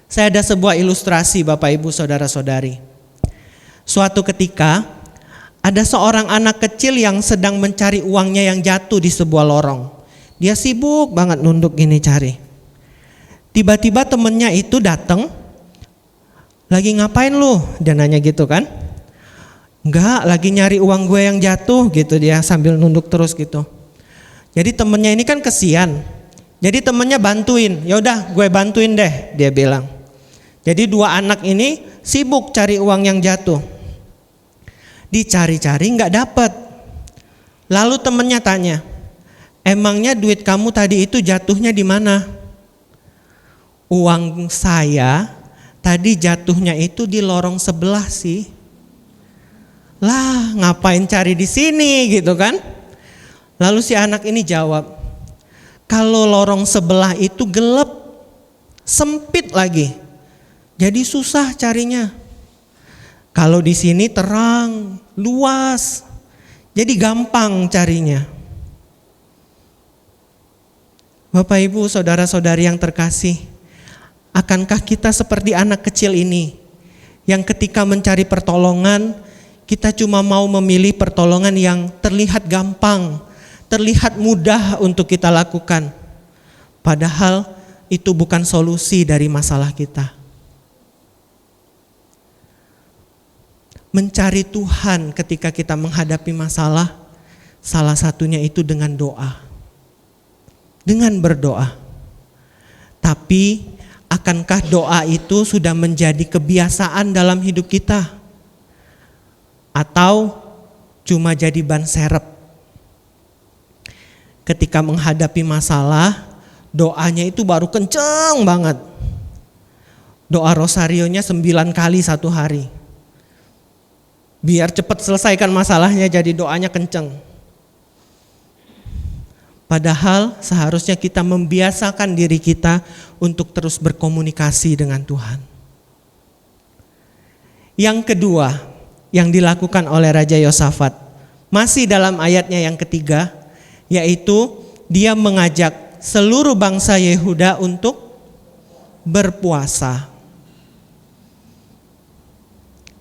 Saya ada sebuah ilustrasi Bapak Ibu Saudara-saudari. Suatu ketika ada seorang anak kecil yang sedang mencari uangnya yang jatuh di sebuah lorong. Dia sibuk banget nunduk gini cari. Tiba-tiba temennya itu datang. Lagi ngapain lu? Dia nanya gitu kan. Enggak, lagi nyari uang gue yang jatuh gitu dia sambil nunduk terus gitu. Jadi temennya ini kan kesian. Jadi temennya bantuin. Ya udah, gue bantuin deh, dia bilang. Jadi dua anak ini sibuk cari uang yang jatuh. Dicari-cari nggak dapet. Lalu temennya tanya, emangnya duit kamu tadi itu jatuhnya di mana? Uang saya tadi jatuhnya itu di lorong sebelah sih. Lah, ngapain cari di sini gitu kan? Lalu si anak ini jawab, kalau lorong sebelah itu gelap, sempit lagi. Jadi susah carinya. Kalau di sini terang, luas. Jadi gampang carinya. Bapak Ibu, saudara-saudari yang terkasih, Akankah kita seperti anak kecil ini yang ketika mencari pertolongan, kita cuma mau memilih pertolongan yang terlihat gampang, terlihat mudah untuk kita lakukan. Padahal itu bukan solusi dari masalah kita. Mencari Tuhan ketika kita menghadapi masalah, salah satunya itu dengan doa. Dengan berdoa. Tapi akankah doa itu sudah menjadi kebiasaan dalam hidup kita? Atau cuma jadi ban serep? Ketika menghadapi masalah, doanya itu baru kenceng banget. Doa rosarionya 9 kali satu hari. Biar cepat selesaikan masalahnya, jadi doanya kenceng. Padahal seharusnya kita membiasakan diri kita untuk terus berkomunikasi dengan Tuhan. Yang kedua yang dilakukan oleh Raja Yosafat, masih dalam ayatnya yang ketiga, yaitu dia mengajak seluruh bangsa Yehuda untuk berpuasa.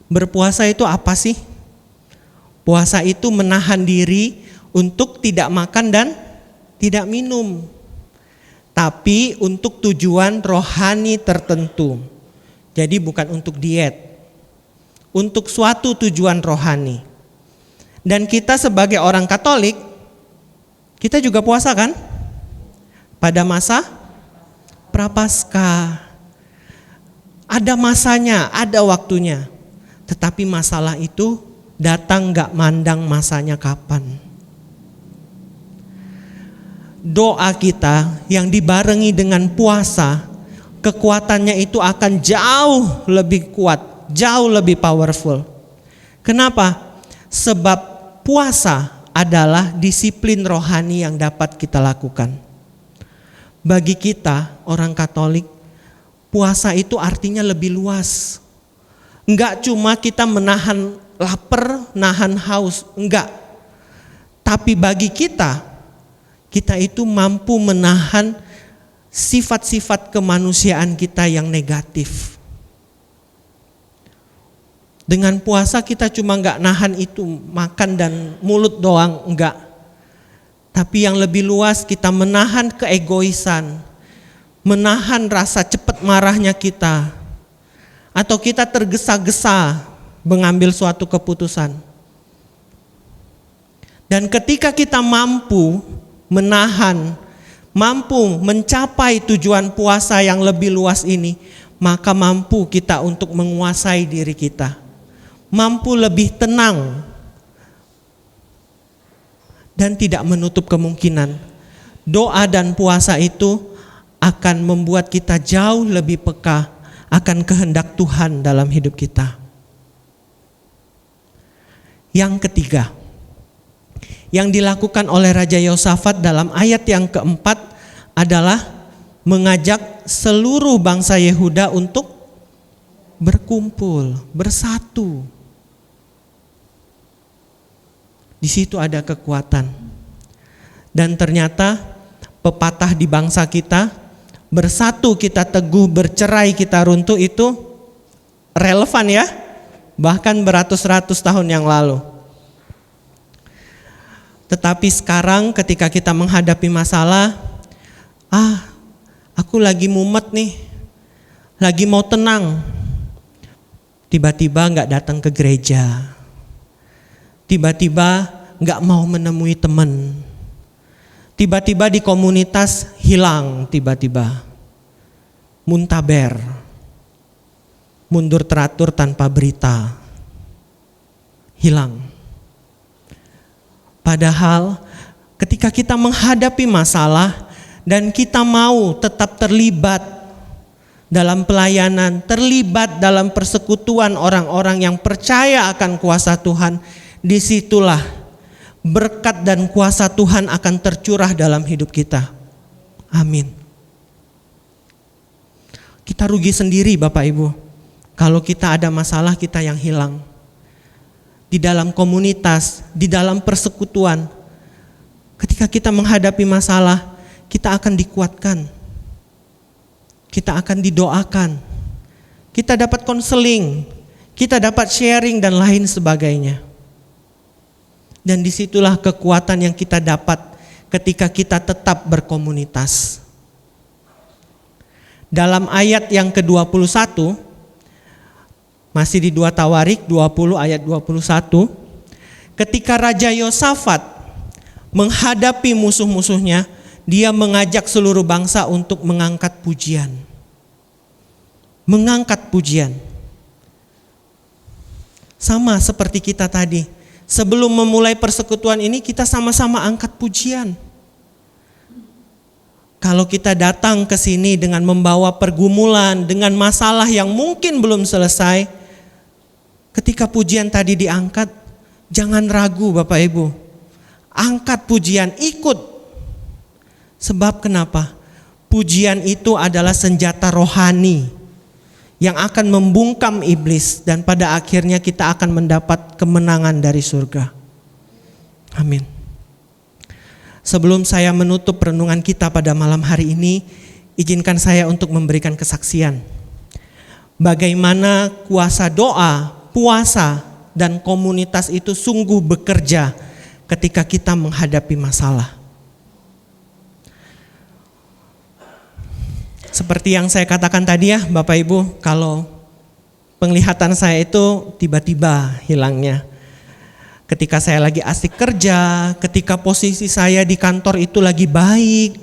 Berpuasa itu apa sih? Puasa itu menahan diri untuk tidak makan dan tidak minum, tapi untuk tujuan rohani tertentu. Jadi bukan untuk diet, untuk suatu tujuan rohani. Dan kita sebagai orang Katolik, kita juga puasa kan? Pada masa Prapaskah. Ada masanya, ada waktunya. Tetapi masalah itu datang gak mandang masanya kapan. Doa kita yang dibarengi dengan puasa, kekuatannya itu akan jauh lebih kuat, jauh lebih powerful. Kenapa? Sebab puasa adalah disiplin rohani yang dapat kita lakukan. Bagi kita orang Katolik, puasa itu artinya lebih luas. Enggak cuma kita menahan lapar, nahan haus, enggak. Tapi bagi kita itu mampu menahan sifat-sifat kemanusiaan kita yang negatif. Dengan puasa kita cuma enggak nahan itu, makan dan mulut doang, enggak. Tapi yang lebih luas kita menahan keegoisan, menahan rasa cepat marahnya kita, atau kita tergesa-gesa mengambil suatu keputusan. Dan ketika kita mampu menahan, mampu mencapai tujuan puasa yang lebih luas ini, maka mampu kita untuk menguasai diri kita. Mampu lebih tenang dan tidak menutup kemungkinan doa dan puasa itu akan membuat kita jauh lebih peka akan kehendak Tuhan dalam hidup kita. Yang ketiga, yang dilakukan oleh Raja Yosafat dalam ayat yang keempat adalah mengajak seluruh bangsa Yehuda untuk berkumpul, bersatu. Di situ ada kekuatan. Dan ternyata pepatah di bangsa kita, bersatu kita teguh, bercerai kita runtuh, itu relevan ya, bahkan beratus-ratus tahun yang lalu. Tetapi sekarang ketika kita menghadapi masalah, aku lagi mumet nih, lagi mau tenang, tiba-tiba gak datang ke gereja, tiba-tiba gak mau menemui teman, tiba-tiba di komunitas hilang, tiba-tiba muntaber, mundur teratur tanpa berita, hilang. Padahal ketika kita menghadapi masalah dan kita mau tetap terlibat dalam pelayanan, terlibat dalam persekutuan orang-orang yang percaya akan kuasa Tuhan, disitulah berkat dan kuasa Tuhan akan tercurah dalam hidup kita. Amin. Kita rugi sendiri Bapak Ibu kalau kita ada masalah kita yang hilang. Di dalam komunitas, di dalam persekutuan, ketika kita menghadapi masalah, kita akan dikuatkan. kita akan didoakan, kita dapat konseling, kita dapat sharing dan lain sebagainya. Dan disitulah kekuatan yang kita dapat ketika kita tetap berkomunitas. Dalam ayat yang ke-21, masih di 2 Tawarik 20 ayat 21, ketika Raja Yosafat menghadapi musuh-musuhnya, dia mengajak seluruh bangsa untuk mengangkat pujian. Mengangkat pujian. Sama seperti kita tadi. Sebelum memulai persekutuan ini kita sama-sama angkat pujian. Kalau kita datang ke sini dengan membawa pergumulan, dengan masalah yang mungkin belum selesai, ketika pujian tadi diangkat, jangan ragu Bapak Ibu. Angkat pujian, ikut. Sebab kenapa? Pujian itu adalah senjata rohani yang akan membungkam iblis dan pada akhirnya kita akan mendapat kemenangan dari surga. Amin. Sebelum saya menutup renungan kita pada malam hari ini, izinkan saya untuk memberikan kesaksian. Bagaimana kuasa doa, puasa, dan komunitas itu sungguh bekerja ketika kita menghadapi masalah. Seperti yang saya katakan tadi ya Bapak Ibu, kalau penglihatan saya itu tiba-tiba hilangnya. Ketika saya lagi asik kerja, ketika posisi saya di kantor itu lagi baik,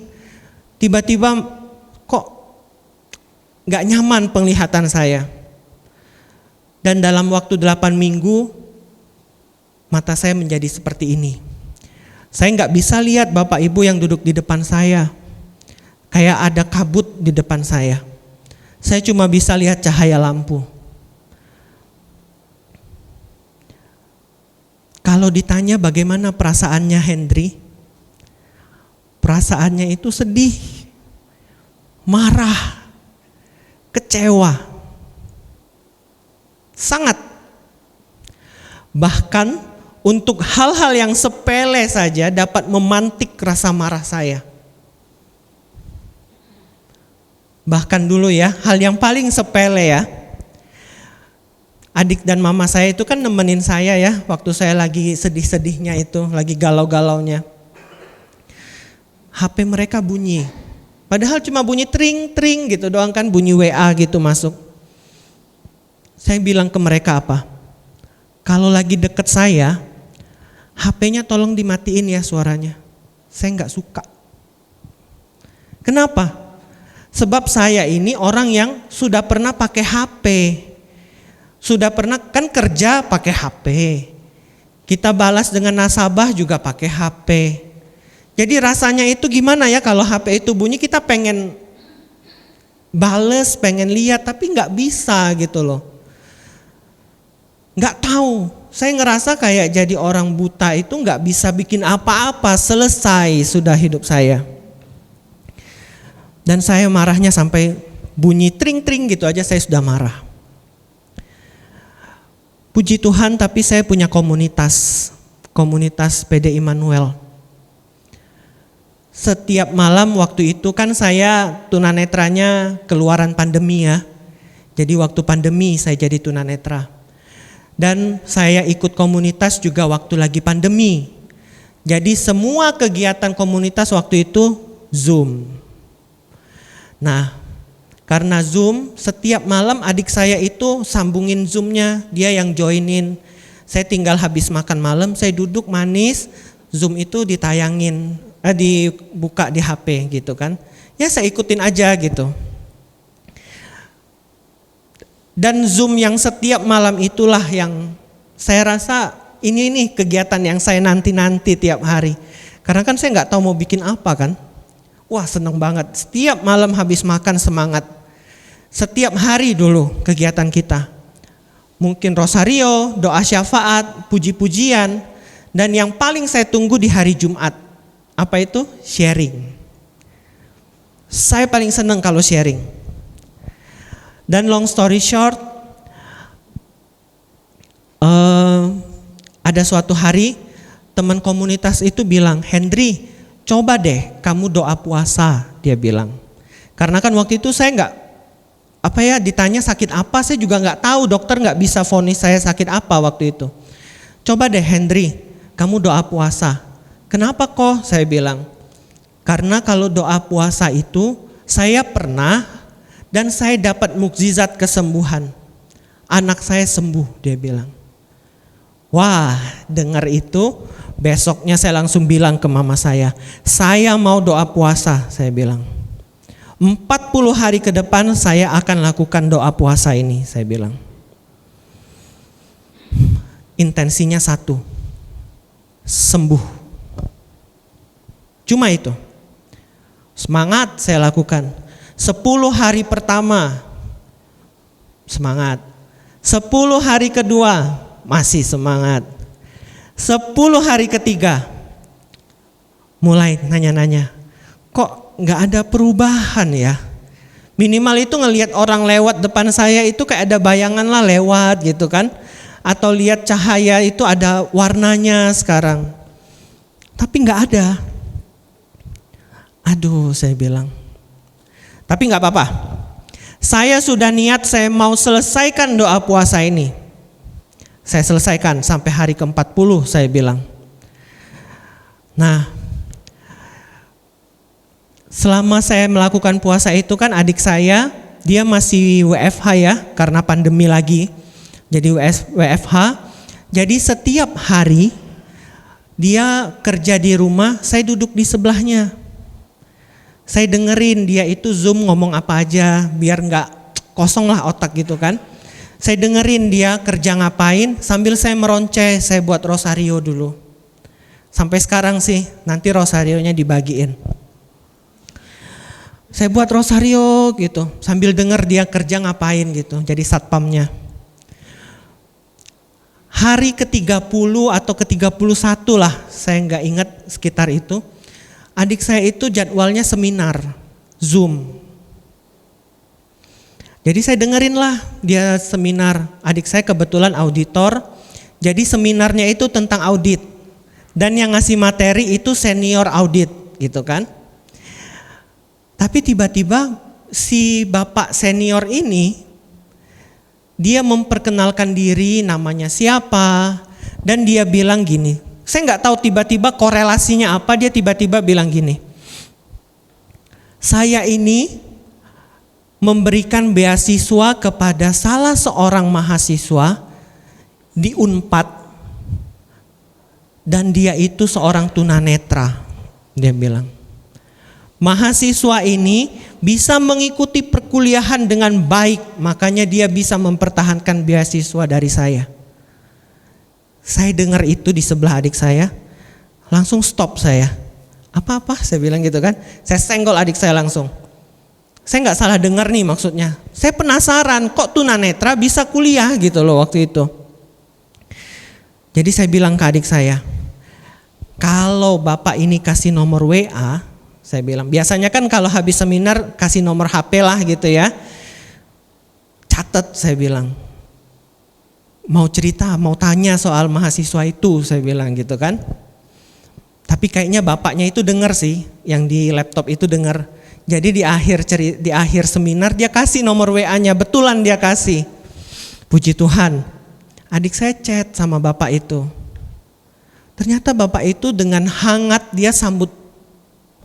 tiba-tiba kok gak nyaman penglihatan saya. Dan dalam waktu 8 minggu, mata saya menjadi seperti ini. Saya gak bisa lihat Bapak Ibu yang duduk di depan saya. Kayak ada kabut di depan saya. Saya cuma bisa lihat cahaya lampu. Kalau ditanya bagaimana perasaannya Hendri, perasaannya itu sedih, marah, kecewa, sangat. Bahkan untuk hal-hal yang sepele saja dapat memantik rasa marah saya. Bahkan dulu ya, hal yang paling sepele ya. Adik dan mama saya itu kan nemenin saya ya, waktu saya lagi sedih-sedihnya itu, lagi galau-galaunya. HP mereka bunyi. Padahal cuma bunyi tring-tring gitu doang kan, bunyi WA gitu masuk. Saya bilang ke mereka apa? Kalau lagi deket saya, HP-nya tolong dimatiin ya suaranya. Saya nggak suka. Kenapa? Sebab saya ini orang yang sudah pernah pakai HP. Sudah pernah kan kerja pakai HP. Kita balas dengan nasabah juga pakai HP. Jadi rasanya itu gimana ya kalau HP itu bunyi, kita pengen bales, pengen lihat tapi nggak bisa gitu loh. Nggak tahu. Saya ngerasa kayak jadi orang buta itu nggak bisa bikin apa-apa, selesai sudah hidup saya. Dan saya marahnya sampai bunyi tring-tring gitu aja saya sudah marah. Puji Tuhan tapi saya punya komunitas PD Immanuel. Setiap malam waktu itu kan saya tunanetranya keluaran pandemi ya. Jadi waktu pandemi saya jadi tunanetra. Dan saya ikut komunitas juga waktu lagi pandemi. Jadi semua kegiatan komunitas waktu itu Zoom. Nah, karena Zoom, setiap malam adik saya itu sambungin Zoom-nya, dia yang joinin. Saya tinggal habis makan malam, saya duduk manis, Zoom itu ditayangin, dibuka di HP gitu kan. Ya saya ikutin aja gitu. Dan Zoom yang setiap malam itulah yang saya rasa ini nih kegiatan yang saya nanti-nanti tiap hari. Karena kan saya nggak tahu mau bikin apa kan. Wah seneng banget, setiap malam habis makan semangat. Setiap hari dulu kegiatan kita. Mungkin rosario, doa syafaat, puji-pujian. Dan yang paling saya tunggu di hari Jumat. Apa itu? Sharing. Saya paling seneng kalau sharing. Dan long story short, ada suatu hari teman komunitas itu bilang, Hendri, coba deh kamu doa puasa, dia bilang. Karena kan waktu itu saya ditanya sakit apa, saya juga nggak tahu, dokter nggak bisa vonis saya sakit apa waktu itu. Coba deh Hendri, kamu doa puasa. Kenapa kok? Saya bilang, karena kalau doa puasa itu saya pernah dan saya dapat mukjizat kesembuhan. Anak saya sembuh, dia bilang. Wah, dengar itu, besoknya saya langsung bilang ke mama saya mau doa puasa, saya bilang. 40 hari ke depan saya akan lakukan doa puasa ini, saya bilang. Intensinya satu, sembuh. Cuma itu. Semangat saya lakukan. 10 hari pertama, semangat. 10 hari kedua, masih semangat. 10 hari ketiga, mulai nanya-nanya, kok nggak ada perubahan ya? Minimal itu ngelihat orang lewat depan saya itu kayak ada bayangan lah lewat gitu kan. Atau lihat cahaya itu ada warnanya sekarang. Tapi nggak ada. Aduh, saya bilang. Tapi nggak apa-apa. Saya sudah niat saya mau selesaikan doa puasa ini. Saya selesaikan sampai hari ke-40, saya bilang. Nah, selama saya melakukan puasa itu kan adik saya, dia masih WFH ya, karena pandemi lagi. Jadi WFH, jadi setiap hari dia kerja di rumah, saya duduk di sebelahnya. Saya dengerin dia itu Zoom ngomong apa aja, biar nggak kosong lah otak gitu kan. Saya dengerin dia kerja ngapain, sambil saya meronceh, saya buat rosario dulu. Sampai sekarang sih, nanti rosarionya dibagiin. Saya buat rosario gitu, sambil denger dia kerja ngapain gitu, jadi satpamnya. Hari ke-30 atau ke-31 lah, saya nggak ingat sekitar itu. Adik saya itu jadwalnya seminar, Zoom. Jadi saya dengerin lah dia seminar, adik saya kebetulan auditor, jadi seminarnya itu tentang audit. Dan yang ngasih materi itu senior audit gitu kan. Tapi tiba-tiba si bapak senior ini, dia memperkenalkan diri namanya siapa, dan dia bilang gini, saya nggak tahu tiba-tiba korelasinya apa, dia tiba-tiba bilang gini, saya ini memberikan beasiswa kepada salah seorang mahasiswa di Unpad dan dia itu seorang tunanetra. Dia bilang, mahasiswa ini bisa mengikuti perkuliahan dengan baik, makanya dia bisa mempertahankan beasiswa dari saya. Saya dengar itu di sebelah adik saya, langsung stop saya. Apa-apa? Saya bilang gitu kan. Saya senggol adik saya langsung. Saya nggak salah dengar nih maksudnya. Saya penasaran kok tunanetra bisa kuliah gitu loh waktu itu. Jadi saya bilang ke adik saya, kalau bapak ini kasih nomor WA, saya bilang biasanya kan kalau habis seminar kasih nomor HP lah gitu ya. Catat saya bilang. Mau cerita, mau tanya soal mahasiswa itu, saya bilang gitu kan. Tapi kayaknya bapaknya itu dengar sih, yang di laptop itu dengar. Jadi di akhir seminar dia kasih nomor WA-nya, betulan dia kasih. Puji Tuhan. Adik saya chat sama bapak itu. Ternyata bapak itu dengan hangat dia sambut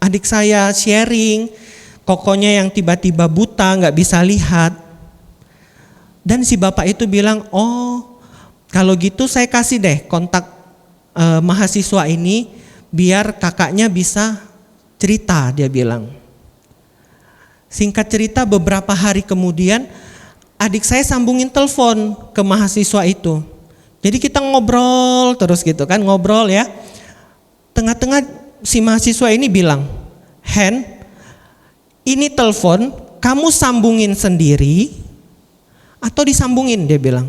adik saya, sharing. Kokonya yang tiba-tiba buta, nggak bisa lihat. Dan si bapak itu bilang, oh kalau gitu saya kasih deh kontak mahasiswa ini biar kakaknya bisa cerita, dia bilang. Singkat cerita beberapa hari kemudian adik saya sambungin telepon ke mahasiswa itu. Jadi kita ngobrol terus gitu kan, ngobrol ya. Tengah-tengah si mahasiswa ini bilang, Hen, ini telepon kamu sambungin sendiri atau disambungin, dia bilang.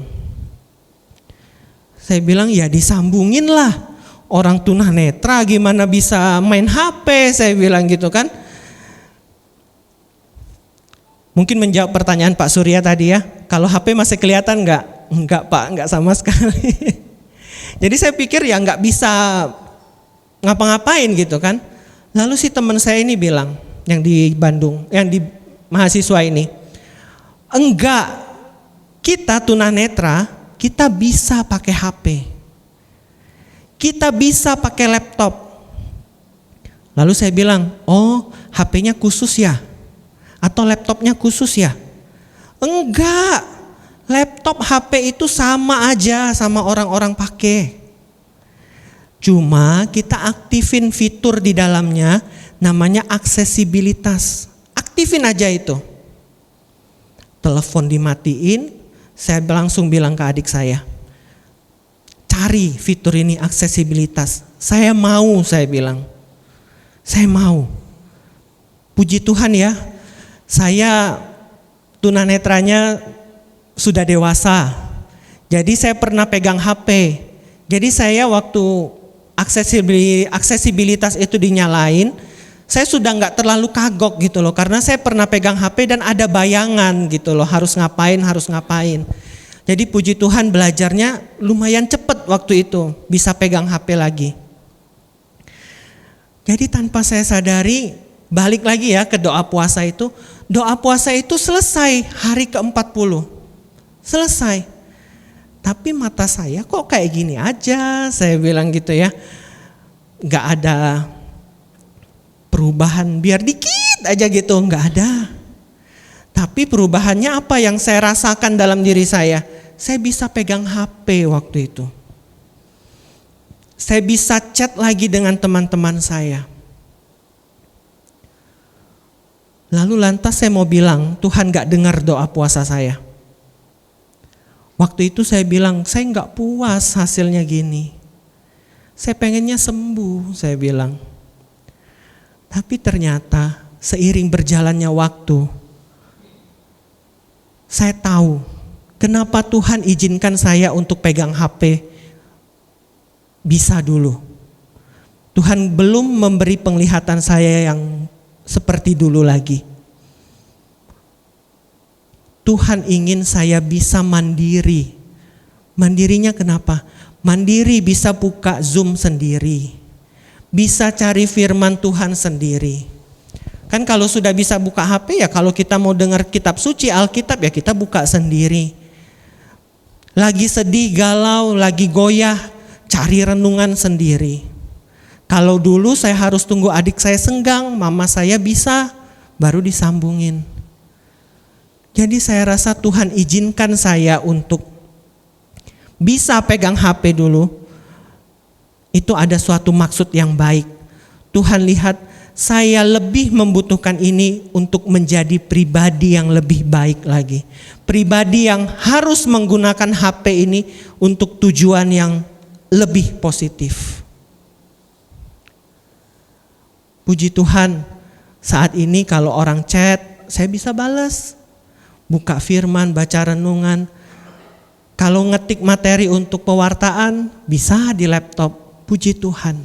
Saya bilang ya disambungin lah, orang tunanetra gimana bisa main HP, saya bilang gitu kan. Mungkin menjawab pertanyaan Pak Surya tadi ya, kalau HP masih kelihatan enggak? Enggak Pak, enggak sama sekali. Jadi saya pikir ya enggak bisa ngapa-ngapain gitu kan. Lalu si teman saya ini bilang, yang di Bandung, yang di mahasiswa ini, Enggak, kita tunanetra, kita bisa pakai HP. Kita bisa pakai laptop. Lalu saya bilang, oh HP-nya khusus ya? Atau laptopnya khusus ya? Enggak, laptop HP itu sama aja sama orang-orang pakai. Cuma kita aktifin fitur di dalamnya namanya aksesibilitas. Aktifin aja itu. Telepon dimatiin, saya langsung bilang ke adik saya, cari fitur ini aksesibilitas. Saya mau, saya bilang. Saya mau. Puji Tuhan ya, saya tunanetranya sudah dewasa. Jadi saya pernah pegang HP. Jadi saya waktu aksesibilitas itu dinyalain, saya sudah nggak terlalu kagok gitu loh, karena saya pernah pegang HP dan ada bayangan gitu loh, harus ngapain. Jadi puji Tuhan belajarnya lumayan cepet waktu itu, bisa pegang HP lagi. Jadi tanpa saya sadari, balik lagi ya ke doa puasa itu selesai hari ke-40, selesai. Tapi mata saya kok kayak gini aja, saya bilang gitu ya. Gak ada perubahan, biar dikit aja gitu, gak ada. Tapi perubahannya apa yang saya rasakan dalam diri saya? Saya bisa pegang HP waktu itu. Saya bisa chat lagi dengan teman-teman saya. Lalu lantas saya mau bilang, Tuhan gak dengar doa puasa saya. Waktu itu saya bilang, saya nggak puas hasilnya gini. Saya pengennya sembuh, saya bilang. Tapi ternyata seiring berjalannya waktu, saya tahu kenapa Tuhan izinkan saya untuk pegang HP bisa dulu. Tuhan belum memberi penglihatan saya yang seperti dulu lagi. Tuhan ingin saya bisa mandiri. Mandirinya kenapa? Mandiri bisa buka Zoom sendiri. Bisa cari firman Tuhan sendiri. Kan kalau sudah bisa buka HP ya, kalau kita mau dengar kitab suci Alkitab ya kita buka sendiri. Lagi sedih, galau, lagi goyah, cari renungan sendiri. Kalau dulu saya harus tunggu adik saya senggang, mama saya bisa, baru disambungin. Jadi saya rasa Tuhan izinkan saya untuk bisa pegang HP dulu. Itu ada suatu maksud yang baik. Tuhan lihat saya lebih membutuhkan ini untuk menjadi pribadi yang lebih baik lagi. Pribadi yang harus menggunakan HP ini untuk tujuan yang lebih positif. Puji Tuhan, saat ini kalau orang chat, saya bisa balas. Buka firman, baca renungan. Kalau ngetik materi untuk pewartaan, bisa di laptop. Puji Tuhan.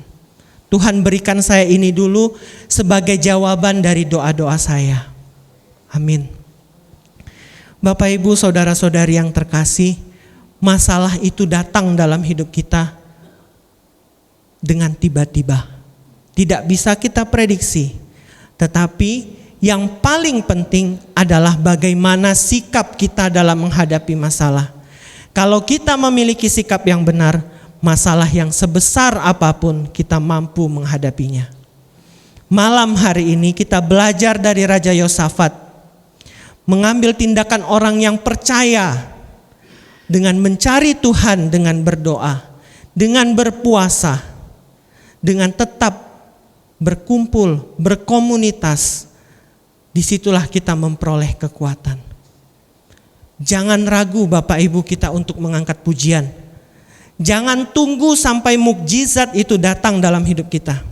Tuhan berikan saya ini dulu sebagai jawaban dari doa-doa saya. Amin. Bapak Ibu saudara-saudari yang terkasih, masalah itu datang dalam hidup kita dengan tiba-tiba. Tidak bisa kita prediksi. Tetapi yang paling penting adalah bagaimana sikap kita dalam menghadapi masalah. Kalau kita memiliki sikap yang benar, masalah yang sebesar apapun kita mampu menghadapinya. Malam hari ini kita belajar dari Raja Yosafat, mengambil tindakan orang yang percaya dengan mencari Tuhan, dengan berdoa, dengan berpuasa, dengan tetap berkumpul, berkomunitas. Disitulah kita memperoleh kekuatan. Jangan ragu Bapak Ibu kita untuk mengangkat pujian. Jangan tunggu sampai mukjizat itu datang dalam hidup kita.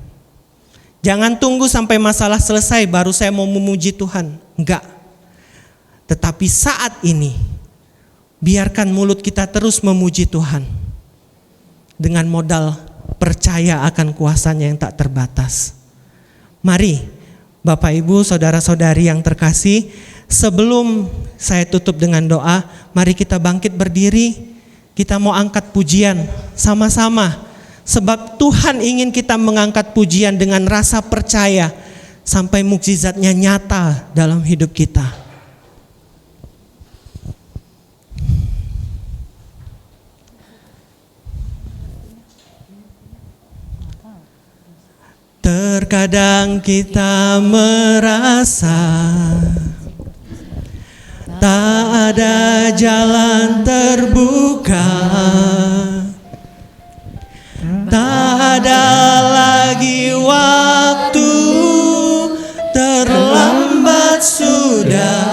Jangan tunggu sampai masalah selesai baru saya mau memuji Tuhan. Enggak. Tetapi saat ini, biarkan mulut kita terus memuji Tuhan. Dengan modal percaya akan kuasanya yang tak terbatas. Mari Bapak Ibu saudara-saudari yang terkasih, sebelum saya tutup dengan doa, mari kita bangkit berdiri. Kita mau angkat pujian sama-sama. Sebab Tuhan ingin kita mengangkat pujian dengan rasa percaya sampai mukjizatnya nyata dalam hidup kita. Terkadang kita merasa tak ada jalan terbuka, tak ada lagi waktu, terlambat sudah.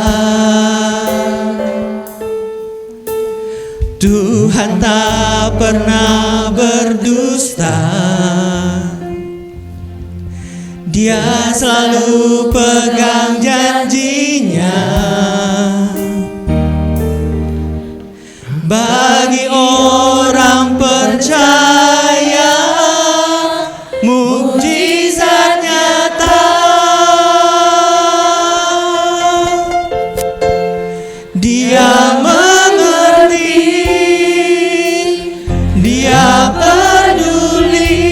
Tuhan tak pernah berdusta, Dia selalu pegang janjinya. Bagi orang percaya, mukjizat nyata. Dia mengerti, Dia peduli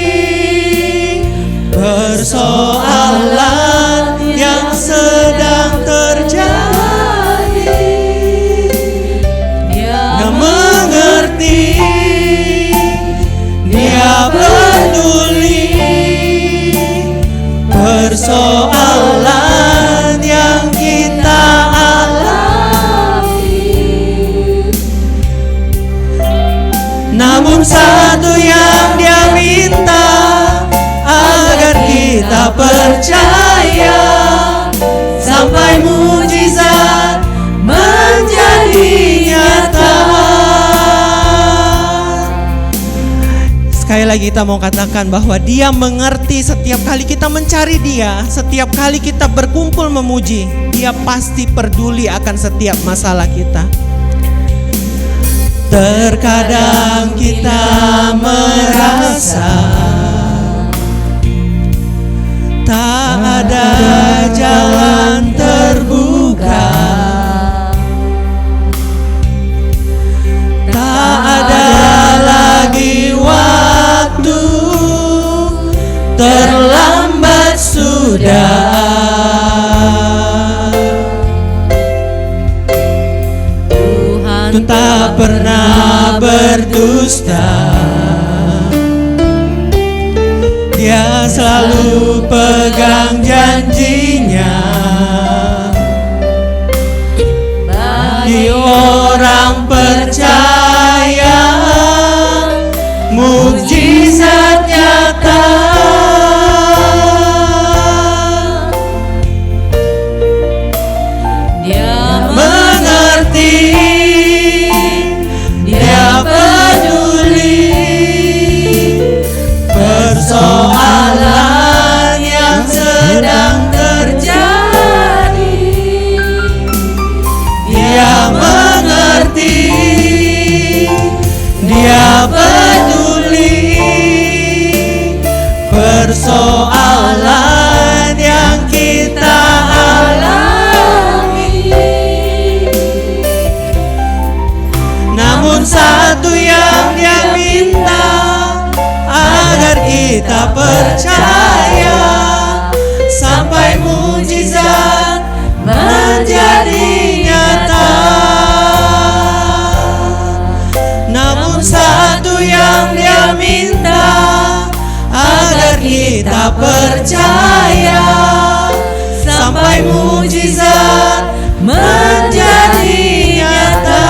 persoalan yang sedang terjadi. Dia mengerti, Dia peduli persoalan yang kita alami. Namun satu yang Dia minta, agar kita percaya sampai mujizat menjadi nyata. Sekali lagi kita mau katakan bahwa Dia mengerti setiap kali kita mencari Dia, setiap kali kita berkumpul memuji, Dia pasti peduli akan setiap masalah kita. Terkadang kita merasa tak ada jalan terbuka, tak ada lagi waktu, terlambat sudah. Tuhan tak pernah berdusta, Dia selalu pegang janjinya. Bagi orang percaya, mukjizat nyata. Dia mengerti, Dia peduli persoalan yang sedang terjadi. Dia mengerti, Dia peduli persoalan yang kita alami. Namun satu yang Dia minta, agar kita percaya sampai mujizat menjadi nyata. Namun satu yang Dia minta, agar kita percaya sampai mujizat menjadi nyata.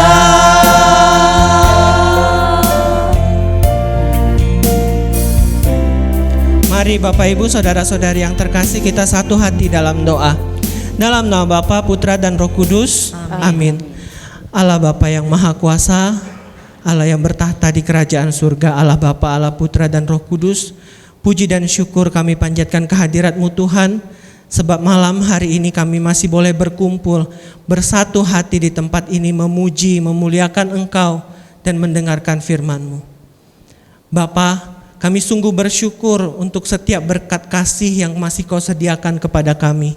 Mari Bapak Ibu Saudara-saudari yang terkasih, kita satu hati dalam doa. Dalam nama Bapa, Putra dan Roh Kudus. Amin. Allah Bapa yang Maha Kuasa, Allah yang bertahta di kerajaan surga, Allah Bapa, Allah Putra dan Roh Kudus, puji dan syukur kami panjatkan kehadirat-Mu Tuhan, sebab malam hari ini kami masih boleh berkumpul bersatu hati di tempat ini, memuji, memuliakan Engkau dan mendengarkan firman-Mu. Bapa, kami sungguh bersyukur untuk setiap berkat kasih yang masih Kau sediakan kepada kami.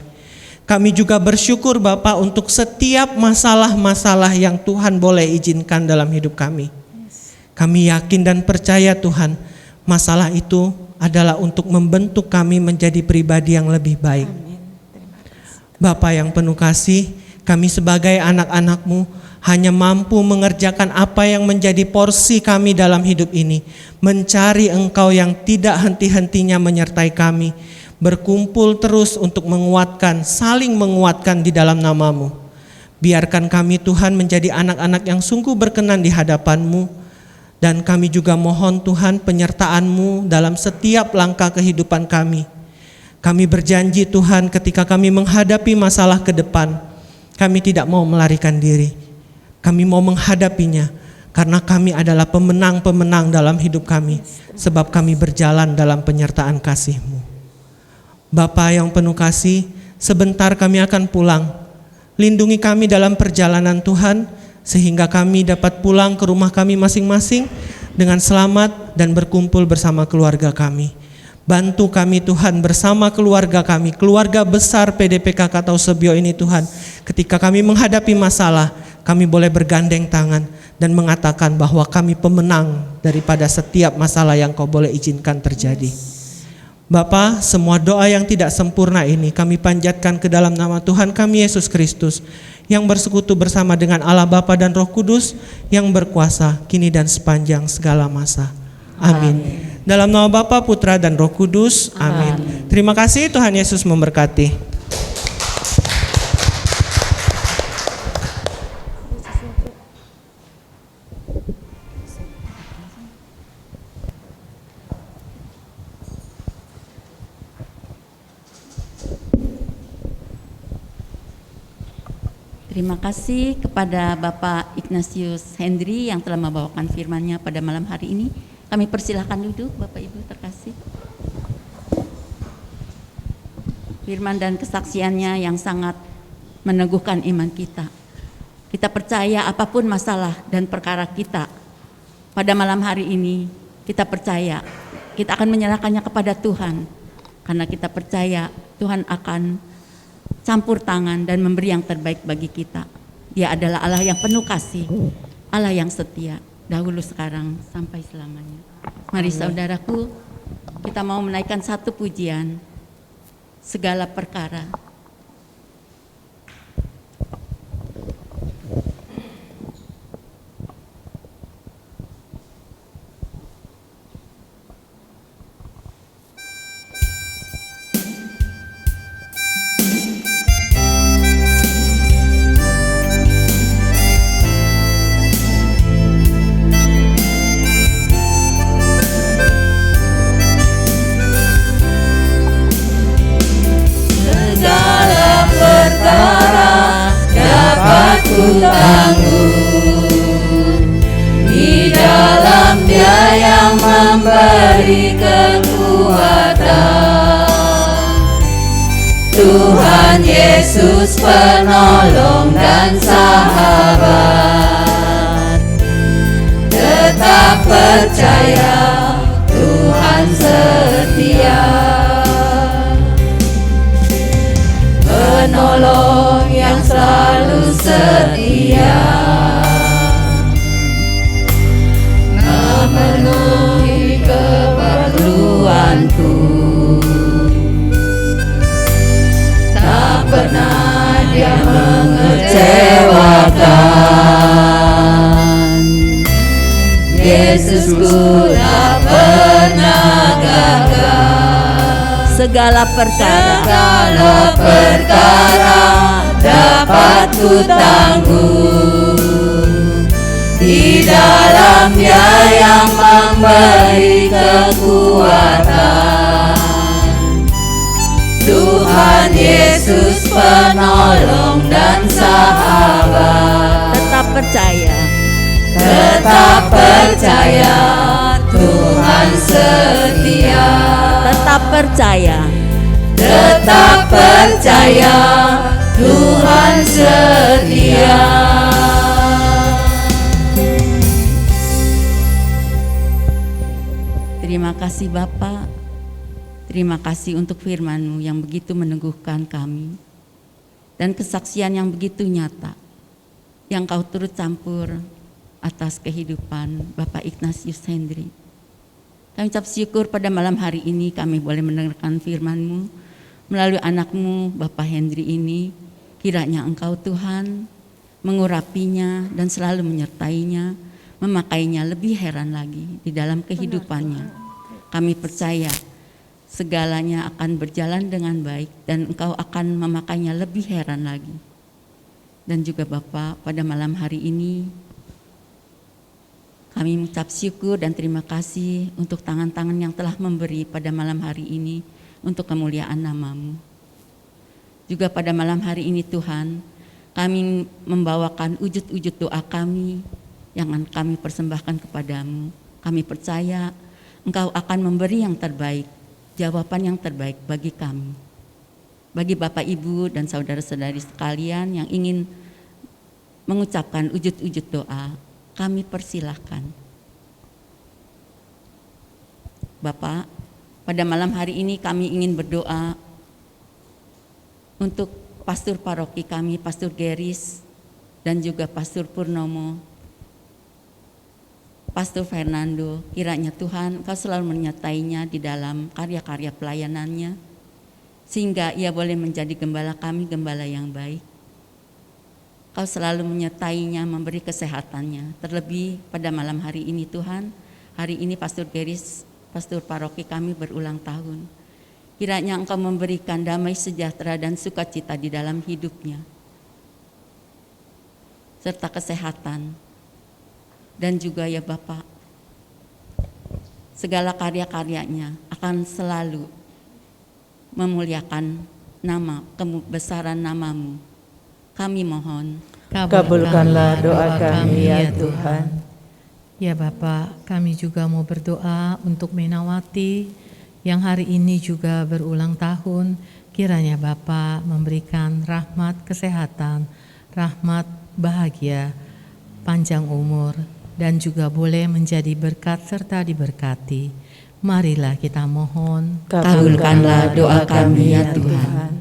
Kami juga bersyukur Bapa untuk setiap masalah-masalah yang Tuhan boleh izinkan dalam hidup kami. Kami yakin dan percaya Tuhan, masalah itu adalah untuk membentuk kami menjadi pribadi yang lebih baik. Bapa yang penuh kasih, kami sebagai anak-anak-Mu hanya mampu mengerjakan apa yang menjadi porsi kami dalam hidup ini, mencari Engkau yang tidak henti-hentinya menyertai kami, berkumpul terus untuk menguatkan, saling menguatkan di dalam nama-Mu. Biarkan kami Tuhan menjadi anak-anak yang sungguh berkenan di hadapan-Mu, dan kami juga mohon Tuhan penyertaan-Mu dalam setiap langkah kehidupan kami. Kami berjanji Tuhan ketika kami menghadapi masalah ke depan, kami tidak mau melarikan diri. Kami mau menghadapinya karena kami adalah pemenang-pemenang dalam hidup kami, sebab kami berjalan dalam penyertaan kasih-Mu. Bapa yang penuh kasih, sebentar kami akan pulang. Lindungi kami dalam perjalanan Tuhan, sehingga kami dapat pulang ke rumah kami masing-masing dengan selamat dan berkumpul bersama keluarga kami. Bantu kami Tuhan bersama keluarga kami, keluarga besar PDPK Katau Sebio ini Tuhan. Ketika kami menghadapi masalah, kami boleh bergandeng tangan dan mengatakan bahwa kami pemenang daripada setiap masalah yang Kau boleh izinkan terjadi. Bapa, semua doa yang tidak sempurna ini kami panjatkan ke dalam nama Tuhan kami Yesus Kristus, yang bersekutu bersama dengan Allah Bapa dan Roh Kudus, yang berkuasa kini dan sepanjang segala masa. Amin. Dalam nama Bapa, Putra dan Roh Kudus. Amin. Terima kasih, Tuhan Yesus memberkati. Terima kasih kepada Bapak Ignatius Hendry yang telah membawakan firman-Nya pada malam hari ini. Kami persilahkan duduk, Bapak Ibu terkasih. Firman dan kesaksiannya yang sangat meneguhkan iman kita. Kita percaya apapun masalah dan perkara kita pada malam hari ini, kita percaya kita akan menyerahkannya kepada Tuhan, karena kita percaya Tuhan akan campur tangan dan memberi yang terbaik bagi kita. Dia adalah Allah yang penuh kasih, Allah yang setia, dahulu, sekarang, sampai selamanya. Mari saudaraku, kita mau menaikkan satu pujian, segala perkara. Di dalam Dia yang memberi kekuatan, Tuhan Yesus penolong dan sahabat. Tetap percaya Tuhan setia, penolong yang selalu setia, memenuhi keperluanku. Tak pernah Dia mengecewakan. Yesusku tak pernah gagal. Segala perkara dapat ku tanggung. Di dalam Dia yang memberi kekuatan, Tuhan Yesus penolong dan sahabat. tetap percaya, Tuhan setia. tetap percaya, Tuhan setia. Terima kasih Bapak, terima kasih untuk firman-Mu yang begitu meneguhkan kami, dan kesaksian yang begitu nyata, yang Kau turut campur atas kehidupan Bapak Ignatius Hendry. Kami ucap syukur pada malam hari ini kami boleh mendengarkan firman-Mu melalui anak-Mu Bapak Hendry ini. Kiranya Engkau Tuhan mengurapinya dan selalu menyertainya, memakainya lebih heran lagi di dalam kehidupannya. Kami percaya segalanya akan berjalan dengan baik dan Engkau akan memakainya lebih heran lagi. Dan juga Bapa, pada malam hari ini kami mengucap syukur dan terima kasih untuk tangan-tangan yang telah memberi pada malam hari ini untuk kemuliaan nama-Mu. Juga pada malam hari ini Tuhan, kami membawakan wujud-wujud doa kami yang akan kami persembahkan kepadamu. Kami percaya Engkau akan memberi yang terbaik, jawaban yang terbaik bagi kami. Bagi Bapak, Ibu, dan saudara-saudari sekalian yang ingin mengucapkan wujud-wujud doa, kami persilahkan. Bapak, pada malam hari ini kami ingin berdoa untuk pastor paroki kami, Pastor Geris, dan juga Pastor Purnomo, Pastor Fernando. Kiranya Tuhan Engkau selalu menyertainya di dalam karya-karya pelayanannya, sehingga ia boleh menjadi gembala kami, gembala yang baik. Kau selalu menyertainya, memberi kesehatannya. Terlebih pada malam hari ini Tuhan, hari ini Pastor Geris, pastor paroki kami berulang tahun. Kiranya Engkau memberikan damai sejahtera dan sukacita di dalam hidupnya, serta kesehatan. Dan juga ya Bapak, segala karya-karyanya akan selalu memuliakan nama, kebesaran nama-Mu. Kami mohon, Kabulkanlah doa kami ya Tuhan. Ya Bapak, kami juga mau berdoa untuk Menawati yang hari ini juga berulang tahun. Kiranya Bapak memberikan rahmat kesehatan, rahmat bahagia, panjang umur, dan juga boleh menjadi berkat serta diberkati. Marilah kita mohon, kabulkanlah doa kami ya Tuhan.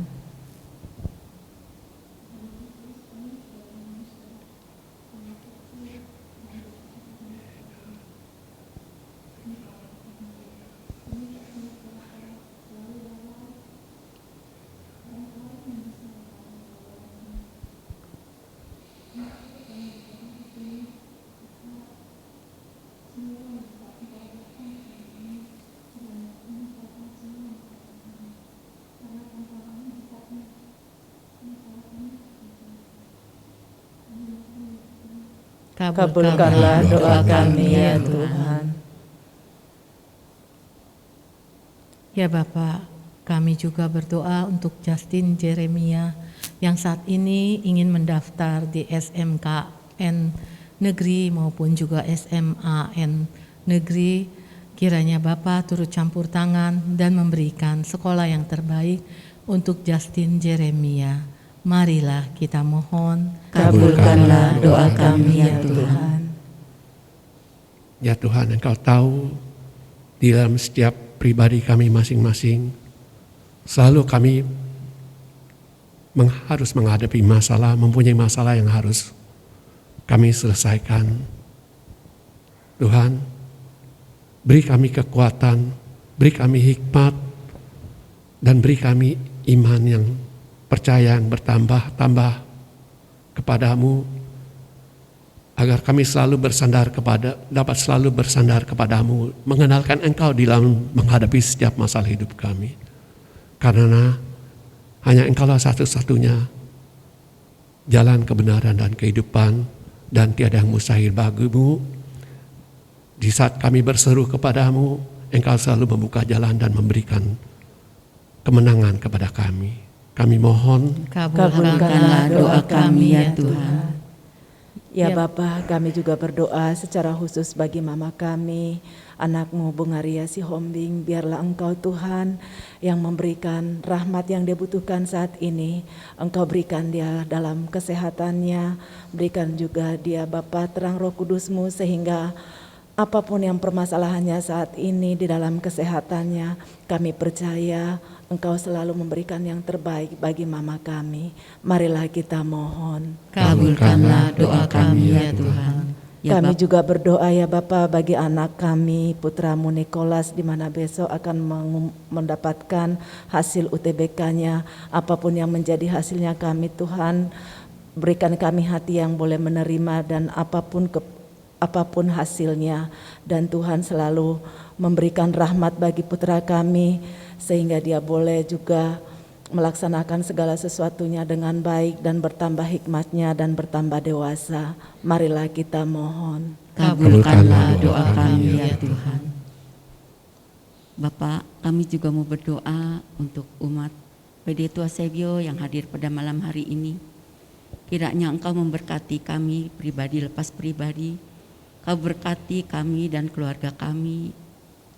Kabulkanlah doa kami ya Tuhan. Ya Bapak, kami juga berdoa untuk Justin Jeremia yang saat ini ingin mendaftar di SMKN negeri maupun juga SMAN negeri. Kiranya Bapak turut campur tangan dan memberikan sekolah yang terbaik untuk Justin Jeremia. Marilah kita mohon, Kabulkanlah doa kami ya Tuhan. Ya Tuhan, Engkau tahu di dalam setiap pribadi kami masing-masing, selalu kami harus menghadapi masalah, mempunyai masalah yang harus kami selesaikan. Tuhan, beri kami kekuatan, beri kami hikmat, dan beri kami iman yang percaya yang bertambah-tambah kepadamu, agar kami dapat selalu bersandar kepadamu, mengenalkan Engkau di dalam menghadapi setiap masalah hidup kami. Karena hanya Engkaulah satu-satunya jalan kebenaran dan kehidupan, dan tiada yang mustahil bagimu. Di saat kami berseru kepadamu, Engkau selalu membuka jalan dan memberikan kemenangan kepada kami. Kami mohon, Kabulkanlah doa kami ya Tuhan. Ya Bapa, kami juga berdoa secara khusus bagi mama kami, anakmu Bungaria Sihombing. Biarlah Engkau Tuhan yang memberikan rahmat yang dia butuhkan saat ini. Engkau berikan dia dalam kesehatannya, berikan juga dia Bapa terang Roh Kudus-Mu sehingga apapun yang permasalahannya saat ini di dalam kesehatannya, kami percaya Engkau selalu memberikan yang terbaik bagi mama kami. Marilah kita mohon. kabulkanlah doa kami ya Tuhan. Kami juga berdoa ya Bapa bagi anak kami, putramu Nikolas, di mana besok akan mendapatkan hasil UTBK-nya. Apapun yang menjadi hasilnya kami Tuhan, berikan kami hati yang boleh menerima dan apapun hasilnya. Dan Tuhan selalu memberikan rahmat bagi putra kami, sehingga dia boleh juga melaksanakan segala sesuatunya dengan baik dan bertambah hikmatnya dan bertambah dewasa. Marilah kita mohon. Kabulkanlah doa kami ya Tuhan. Bapak, kami juga mau berdoa untuk umat PD Tua Sebio yang hadir pada malam hari ini. Kiranya Engkau memberkati kami pribadi lepas pribadi. Kau berkati kami dan keluarga kami,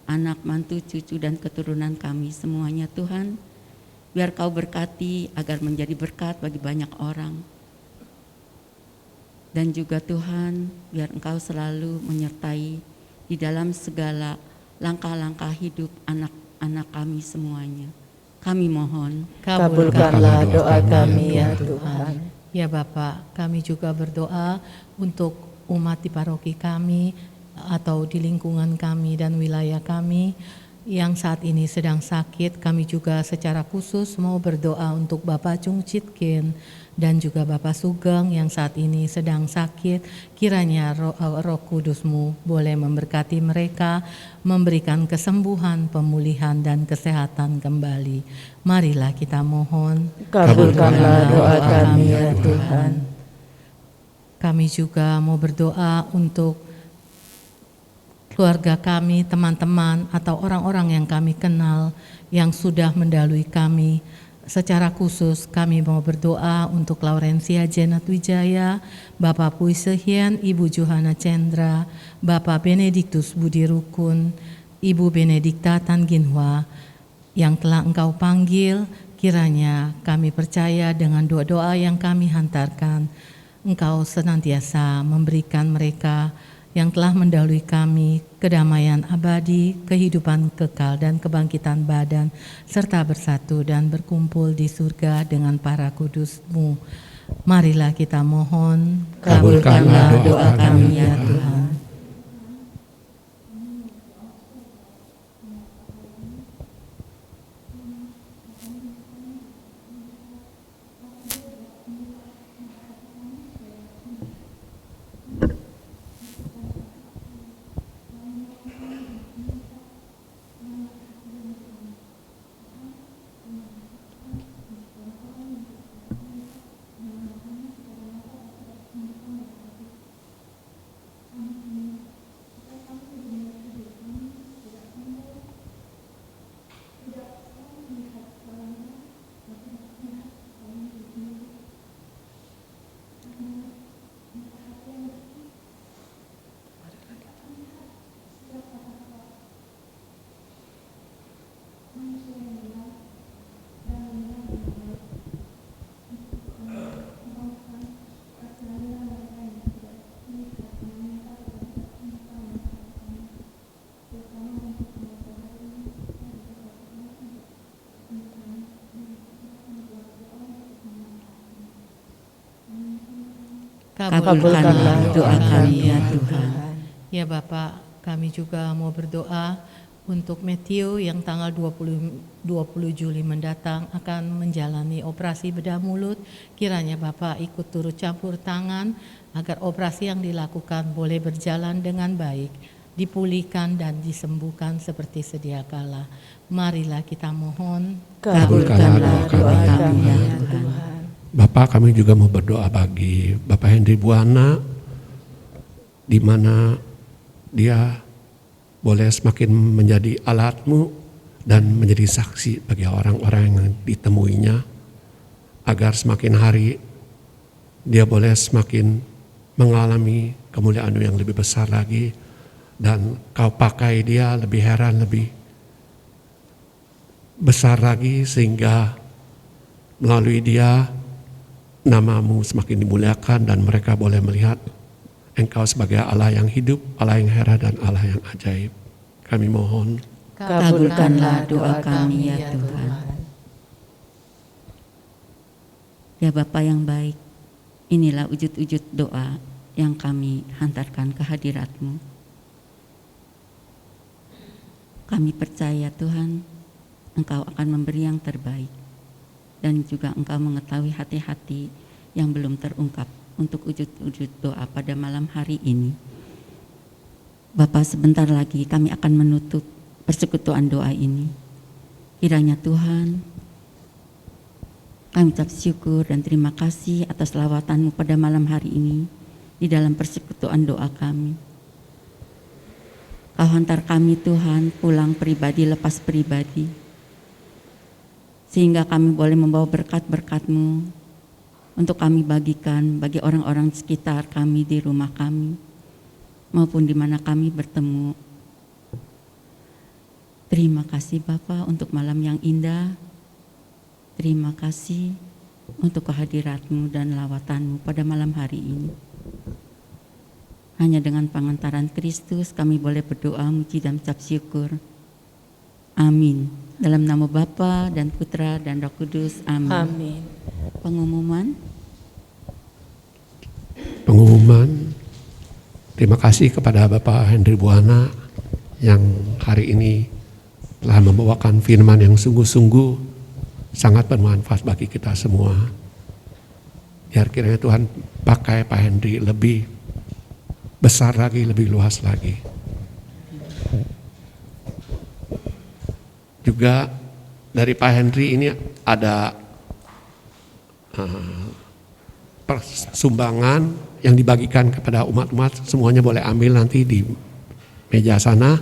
anak, mantu, cucu dan keturunan kami semuanya Tuhan. Biar Kau berkati agar menjadi berkat bagi banyak orang. Dan juga Tuhan, biar Engkau selalu menyertai di dalam segala langkah-langkah hidup anak-anak kami semuanya. Kami mohon. Kabulkanlah doa kami ya Tuhan. Ya Bapak, kami juga berdoa untuk umat di paroki kami atau di lingkungan kami dan wilayah kami yang saat ini sedang sakit. Kami juga secara khusus mau berdoa untuk Bapak Chung Chitkin dan juga Bapak Sugeng yang saat ini sedang sakit. Kiranya Roh Kudus-Mu boleh memberkati mereka, memberikan kesembuhan, pemulihan dan kesehatan kembali. Marilah kita mohon. Kabulkanlah doa kami ya Tuhan. Kami juga mau berdoa untuk keluarga kami, teman-teman atau orang-orang yang kami kenal yang sudah mendahului kami. Secara khusus kami mau berdoa untuk Laurencia Jenat Wijaya, Bapak Pui Sehian, Ibu Johana Cendra, Bapak Benediktus Budi Rukun, Ibu Benedikta Tan Ginhwa yang telah Engkau panggil. Kiranya kami percaya dengan doa-doa yang kami hantarkan, Engkau senantiasa memberikan mereka yang telah mendahului kami kedamaian abadi, kehidupan kekal dan kebangkitan badan, serta bersatu dan berkumpul di surga dengan para kudus-Mu. Marilah kita mohon. Kabulkanlah doa kami ya Tuhan. Kabulkanlah doa kami ya Tuhan. Ya Bapak, kami juga mau berdoa untuk Matthew yang tanggal 20 Juli mendatang akan menjalani operasi bedah mulut. Kiranya Bapak ikut turut campur tangan agar operasi yang dilakukan boleh berjalan dengan baik, dipulihkan dan disembuhkan seperti sedia kala. Marilah kita mohon. Kabulkanlah doa kami ya Tuhan. Bapak, kami juga mau berdoa bagi Bapak Henry Buana, di mana dia boleh semakin menjadi alat-Mu dan menjadi saksi bagi orang-orang yang ditemuinya, agar semakin hari dia boleh semakin mengalami kemuliaan yang lebih besar lagi, dan Kau pakai dia lebih heran, lebih besar lagi, sehingga melalui dia nama-Mu semakin dimuliakan dan mereka boleh melihat Engkau sebagai Allah yang hidup, Allah yang heran dan Allah yang ajaib. Kami mohon. Kabulkanlah doa kami ya Tuhan. Ya Bapa yang baik, inilah wujud-wujud doa yang kami hantarkan ke hadirat-Mu. Kami percaya Tuhan, Engkau akan memberi yang terbaik. Dan juga Engkau mengetahui hati-hati yang belum terungkap untuk wujud-wujud doa pada malam hari ini. Bapa, sebentar lagi kami akan menutup persekutuan doa ini. Kiranya Tuhan, kami ucap syukur dan terima kasih atas lawatan-Mu pada malam hari ini di dalam persekutuan doa kami. Kau hantar kami Tuhan pulang pribadi lepas pribadi, sehingga kami boleh membawa berkat-berkat-Mu untuk kami bagikan bagi orang-orang sekitar kami di rumah kami, maupun di mana kami bertemu. Terima kasih Bapa untuk malam yang indah. Terima kasih untuk kehadirat-Mu dan lawatan-Mu pada malam hari ini. Hanya dengan pengantaran Kristus kami boleh berdoa, muji dan ucap syukur. Amin. Dalam nama Bapa dan Putra dan Roh Kudus. Amin. Amin. Pengumuman. Terima kasih kepada Bapak Henry Buana yang hari ini telah membawakan firman yang sungguh-sungguh sangat bermanfaat bagi kita semua. Biar kiranya Tuhan pakai Pak Henry lebih besar lagi, lebih luas lagi. Juga dari Pak Henry ini ada sumbangan yang dibagikan kepada umat-umat, semuanya boleh ambil nanti di meja sana.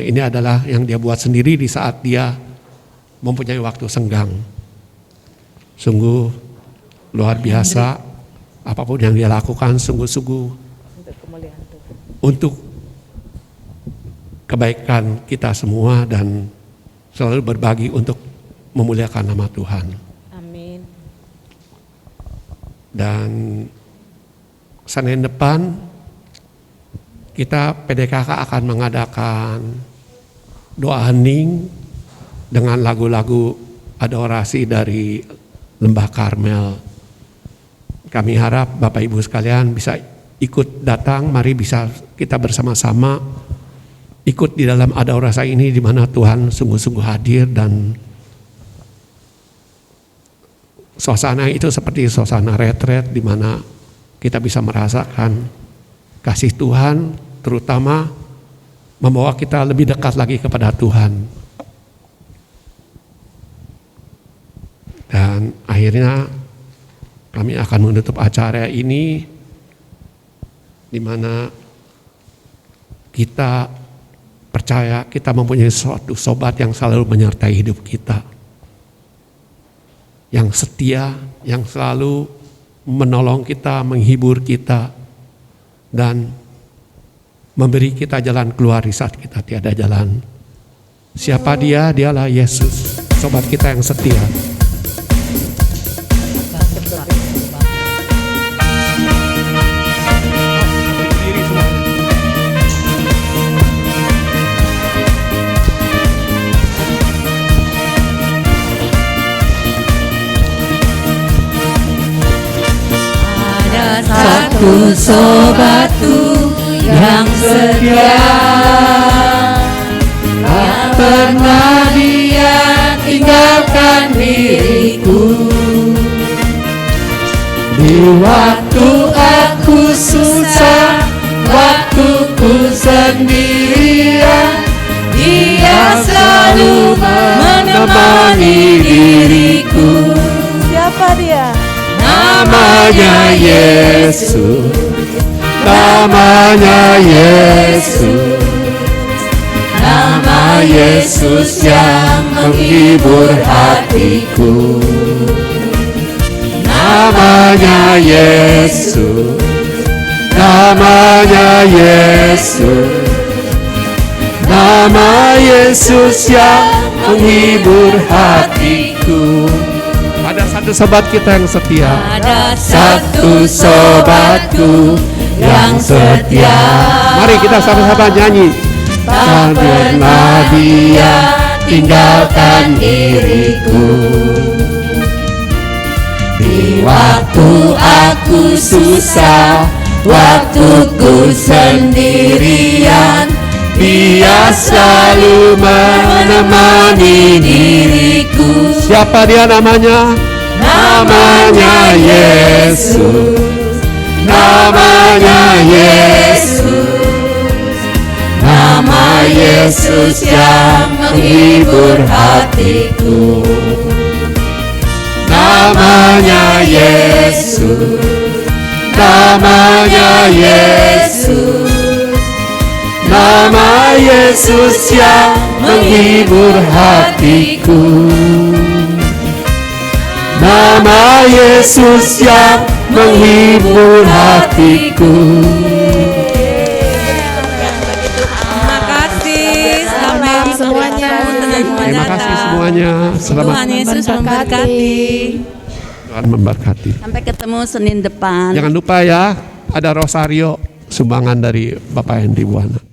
Ini adalah yang dia buat sendiri di saat dia mempunyai waktu senggang. Sungguh luar biasa, apapun yang dia lakukan sungguh-sungguh untuk kebaikan kita semua dan selalu berbagi untuk memuliakan nama Tuhan. Amin. Dan Senin depan kita PDKK akan mengadakan doa hening dengan lagu-lagu adorasi dari Lembah Karmel. Kami harap Bapak Ibu sekalian bisa ikut datang, mari bisa kita bersama-sama ikut di dalam adorasi ini di mana Tuhan sungguh-sungguh hadir dan suasana itu seperti suasana retret di mana kita bisa merasakan kasih Tuhan, terutama membawa kita lebih dekat lagi kepada Tuhan. Dan akhirnya kami akan menutup acara ini di mana kita percaya kita mempunyai suatu sobat yang selalu menyertai hidup kita, yang setia, yang selalu menolong kita, menghibur kita, dan memberi kita jalan keluar di saat kita tiada jalan. Siapa dia? Dialah Yesus, sobat kita yang setia. Satu sobatku yang setia, tak pernah dia tinggalkan diriku. Di waktu aku susah, waktuku sendirian, dia selalu menemani diriku. Siapa dia? Namanya Yesus, namanya Yesus, nama Yesus yang menghibur hatiku. Namanya Yesus, namanya Yesus, nama Yesus yang menghibur hatiku. Ada satu sobat kita yang setia. Ada satu sobatku yang setia. Mari kita sama-sama nyanyi. Tak pernah dia tinggalkan diriku. Di waktu aku susah, waktuku sendirian, dia selalu menemani diriku. Siapa dia namanya? Namanya Yesus, namanya Yesus, nama Yesus Yesus yang menghibur hatiku. Namanya Yesus, namanya Yesus, nama Yesus yang menghibur hatiku. Nama Yesus yang menghibur hatiku. Terima kasih. Selamat semuanya. Terima kasih semuanya. Selamat. Tuhan Yesus memberkati. Tuhan memberkati. Sampai ketemu Senin depan. Jangan lupa ya, ada rosario sumbangan dari Bapak Henry Buwana.